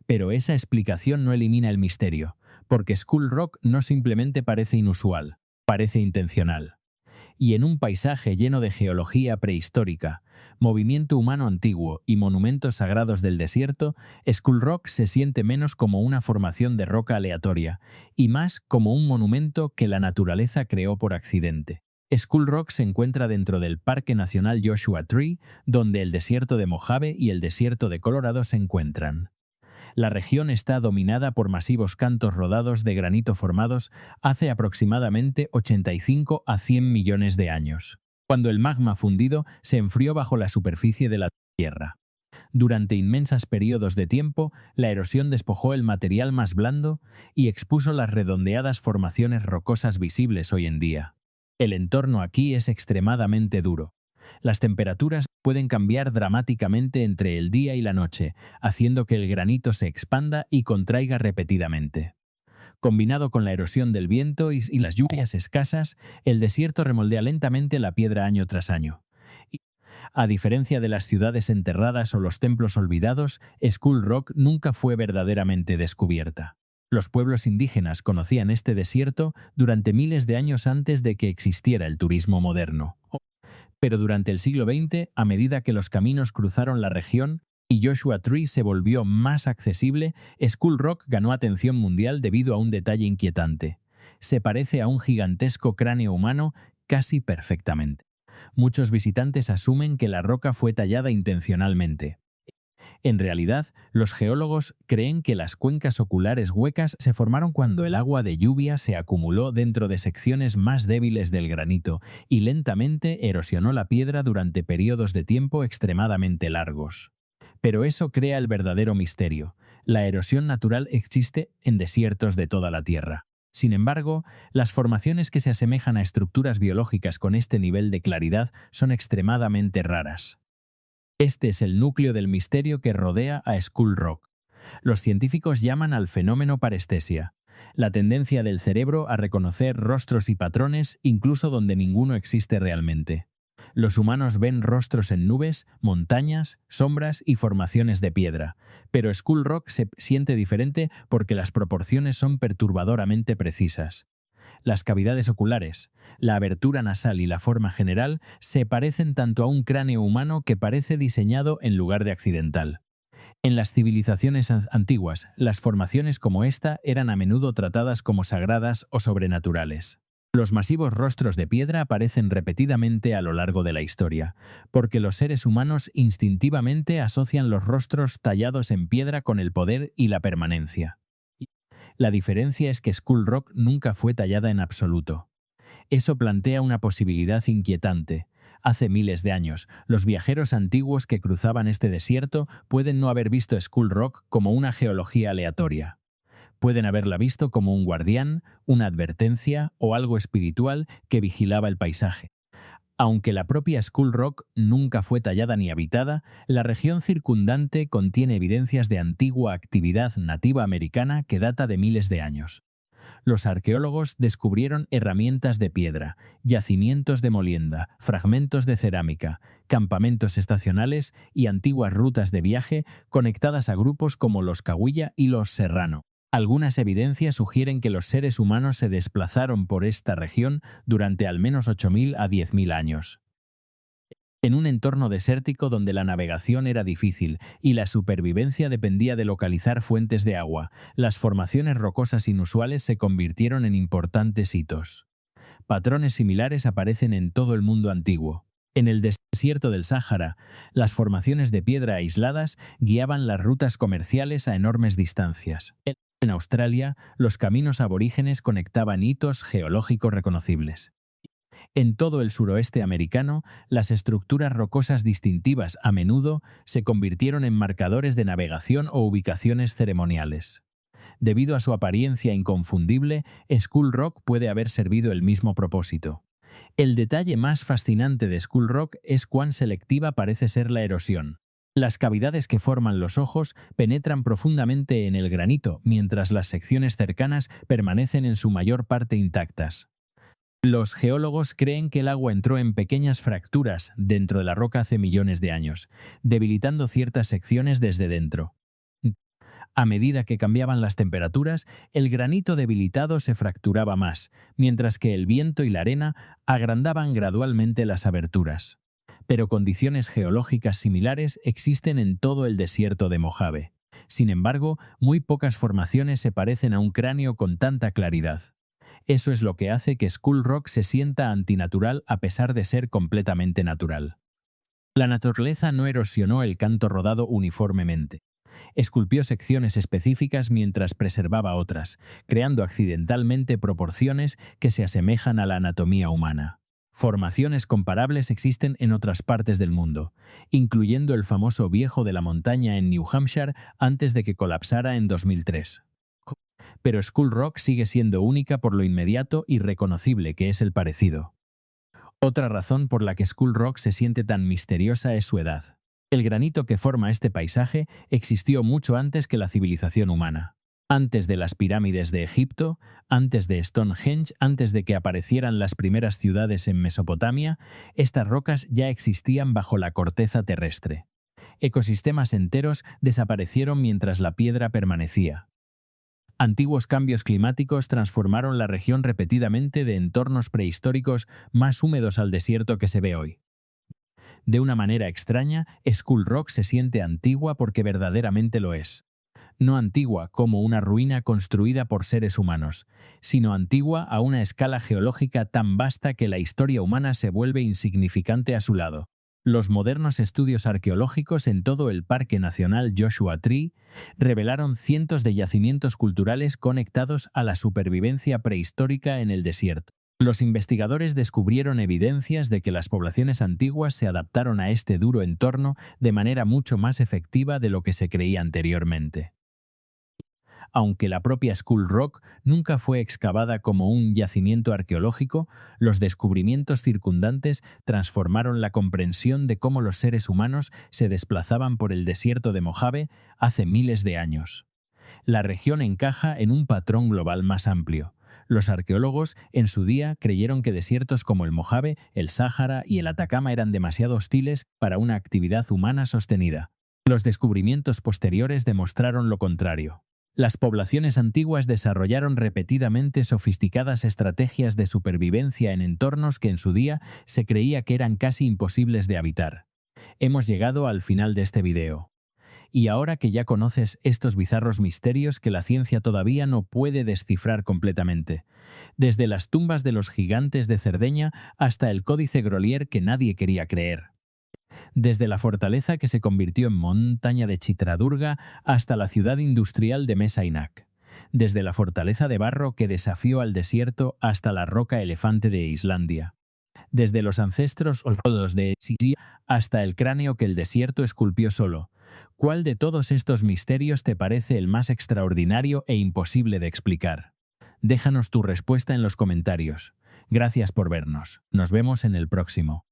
Pero esa explicación no elimina el misterio, porque Skull Rock no simplemente parece inusual, parece intencional. Y en un paisaje lleno de geología prehistórica, movimiento humano antiguo y monumentos sagrados del desierto, Skull Rock se siente menos como una formación de roca aleatoria y más como un monumento que la naturaleza creó por accidente. Skull Rock se encuentra dentro del Parque Nacional Joshua Tree, donde el desierto de Mojave y el desierto de Colorado se encuentran. La región está dominada por masivos cantos rodados de granito formados hace aproximadamente 85 a 100 millones de años, cuando el magma fundido se enfrió bajo la superficie de la Tierra. Durante inmensos periodos de tiempo, la erosión despojó el material más blando y expuso las redondeadas formaciones rocosas visibles hoy en día. El entorno aquí es extremadamente duro. Las temperaturas pueden cambiar dramáticamente entre el día y la noche, haciendo que el granito se expanda y contraiga repetidamente. Combinado con la erosión del viento y las lluvias escasas, el desierto remoldea lentamente la piedra año tras año. A diferencia de las ciudades enterradas o los templos olvidados, Skull Rock nunca fue verdaderamente descubierta. Los pueblos indígenas conocían este desierto durante miles de años antes de que existiera el turismo moderno. Pero durante el siglo XX, a medida que los caminos cruzaron la región y Joshua Tree se volvió más accesible, Skull Rock ganó atención mundial debido a un detalle inquietante. Se parece a un gigantesco cráneo humano casi perfectamente. Muchos visitantes asumen que la roca fue tallada intencionalmente. En realidad, los geólogos creen que las cuencas oculares huecas se formaron cuando el agua de lluvia se acumuló dentro de secciones más débiles del granito y lentamente erosionó la piedra durante periodos de tiempo extremadamente largos. Pero eso crea el verdadero misterio. La erosión natural existe en desiertos de toda la Tierra. Sin embargo, las formaciones que se asemejan a estructuras biológicas con este nivel de claridad son extremadamente raras. Este es el núcleo del misterio que rodea a Skull Rock. Los científicos llaman al fenómeno parestesia, la tendencia del cerebro a reconocer rostros y patrones incluso donde ninguno existe realmente. Los humanos ven rostros en nubes, montañas, sombras y formaciones de piedra, pero Skull Rock se siente diferente porque las proporciones son perturbadoramente precisas. Las cavidades oculares, la abertura nasal y la forma general se parecen tanto a un cráneo humano que parece diseñado en lugar de accidental. En las civilizaciones antiguas, las formaciones como esta eran a menudo tratadas como sagradas o sobrenaturales. Los masivos rostros de piedra aparecen repetidamente a lo largo de la historia, porque los seres humanos instintivamente asocian los rostros tallados en piedra con el poder y la permanencia. La diferencia es que Skull Rock nunca fue tallada en absoluto. Eso plantea una posibilidad inquietante. Hace miles de años, los viajeros antiguos que cruzaban este desierto pueden no haber visto Skull Rock como una geología aleatoria. Pueden haberla visto como un guardián, una advertencia o algo espiritual que vigilaba el paisaje. Aunque la propia Skull Rock nunca fue tallada ni habitada, la región circundante contiene evidencias de antigua actividad nativa americana que data de miles de años. Los arqueólogos descubrieron herramientas de piedra, yacimientos de molienda, fragmentos de cerámica, campamentos estacionales y antiguas rutas de viaje conectadas a grupos como los Cahuilla y los Serrano. Algunas evidencias sugieren que los seres humanos se desplazaron por esta región durante al menos 8.000 a 10.000 años. En un entorno desértico donde la navegación era difícil y la supervivencia dependía de localizar fuentes de agua, las formaciones rocosas inusuales se convirtieron en importantes hitos. Patrones similares aparecen en todo el mundo antiguo. En el desierto del Sáhara, las formaciones de piedra aisladas guiaban las rutas comerciales a enormes distancias. En Australia, los caminos aborígenes conectaban hitos geológicos reconocibles. En todo el suroeste americano, las estructuras rocosas distintivas a menudo se convirtieron en marcadores de navegación o ubicaciones ceremoniales. Debido a su apariencia inconfundible, Skull Rock puede haber servido el mismo propósito. El detalle más fascinante de Skull Rock es cuán selectiva parece ser la erosión. Las cavidades que forman los ojos penetran profundamente en el granito, mientras las secciones cercanas permanecen en su mayor parte intactas. Los geólogos creen que el agua entró en pequeñas fracturas dentro de la roca hace millones de años, debilitando ciertas secciones desde dentro. A medida que cambiaban las temperaturas, el granito debilitado se fracturaba más, mientras que el viento y la arena agrandaban gradualmente las aberturas. Pero condiciones geológicas similares existen en todo el desierto de Mojave. Sin embargo, muy pocas formaciones se parecen a un cráneo con tanta claridad. Eso es lo que hace que Skull Rock se sienta antinatural a pesar de ser completamente natural. La naturaleza no erosionó el canto rodado uniformemente. Esculpió secciones específicas mientras preservaba otras, creando accidentalmente proporciones que se asemejan a la anatomía humana. Formaciones comparables existen en otras partes del mundo, incluyendo el famoso Viejo de la Montaña en New Hampshire antes de que colapsara en 2003. Pero Skull Rock sigue siendo única por lo inmediato y reconocible que es el parecido. Otra razón por la que Skull Rock se siente tan misteriosa es su edad. El granito que forma este paisaje existió mucho antes que la civilización humana. Antes de las pirámides de Egipto, antes de Stonehenge, antes de que aparecieran las primeras ciudades en Mesopotamia, estas rocas ya existían bajo la corteza terrestre. Ecosistemas enteros desaparecieron mientras la piedra permanecía. Antiguos cambios climáticos transformaron la región repetidamente de entornos prehistóricos más húmedos al desierto que se ve hoy. De una manera extraña, Skull Rock se siente antigua porque verdaderamente lo es. No antigua como una ruina construida por seres humanos, sino antigua a una escala geológica tan vasta que la historia humana se vuelve insignificante a su lado. Los modernos estudios arqueológicos en todo el Parque Nacional Joshua Tree revelaron cientos de yacimientos culturales conectados a la supervivencia prehistórica en el desierto. Los investigadores descubrieron evidencias de que las poblaciones antiguas se adaptaron a este duro entorno de manera mucho más efectiva de lo que se creía anteriormente. Aunque la propia Skull Rock nunca fue excavada como un yacimiento arqueológico, los descubrimientos circundantes transformaron la comprensión de cómo los seres humanos se desplazaban por el desierto de Mojave hace miles de años. La región encaja en un patrón global más amplio. Los arqueólogos en su día creyeron que desiertos como el Mojave, el Sáhara y el Atacama eran demasiado hostiles para una actividad humana sostenida. Los descubrimientos posteriores demostraron lo contrario. Las poblaciones antiguas desarrollaron repetidamente sofisticadas estrategias de supervivencia en entornos que en su día se creía que eran casi imposibles de habitar. Hemos llegado al final de este video. Y ahora que ya conoces estos bizarros misterios que la ciencia todavía no puede descifrar completamente, desde las tumbas de los gigantes de Cerdeña hasta el códice Grolier que nadie quería creer, desde la fortaleza que se convirtió en montaña de Chitradurga hasta la ciudad industrial de Mesa-Inac, desde la fortaleza de barro que desafió al desierto hasta la roca elefante de Islandia, desde los ancestros olvidados de Sisi hasta el cráneo que el desierto esculpió solo. ¿Cuál de todos estos misterios te parece el más extraordinario e imposible de explicar? Déjanos tu respuesta en los comentarios. Gracias por vernos. Nos vemos en el próximo.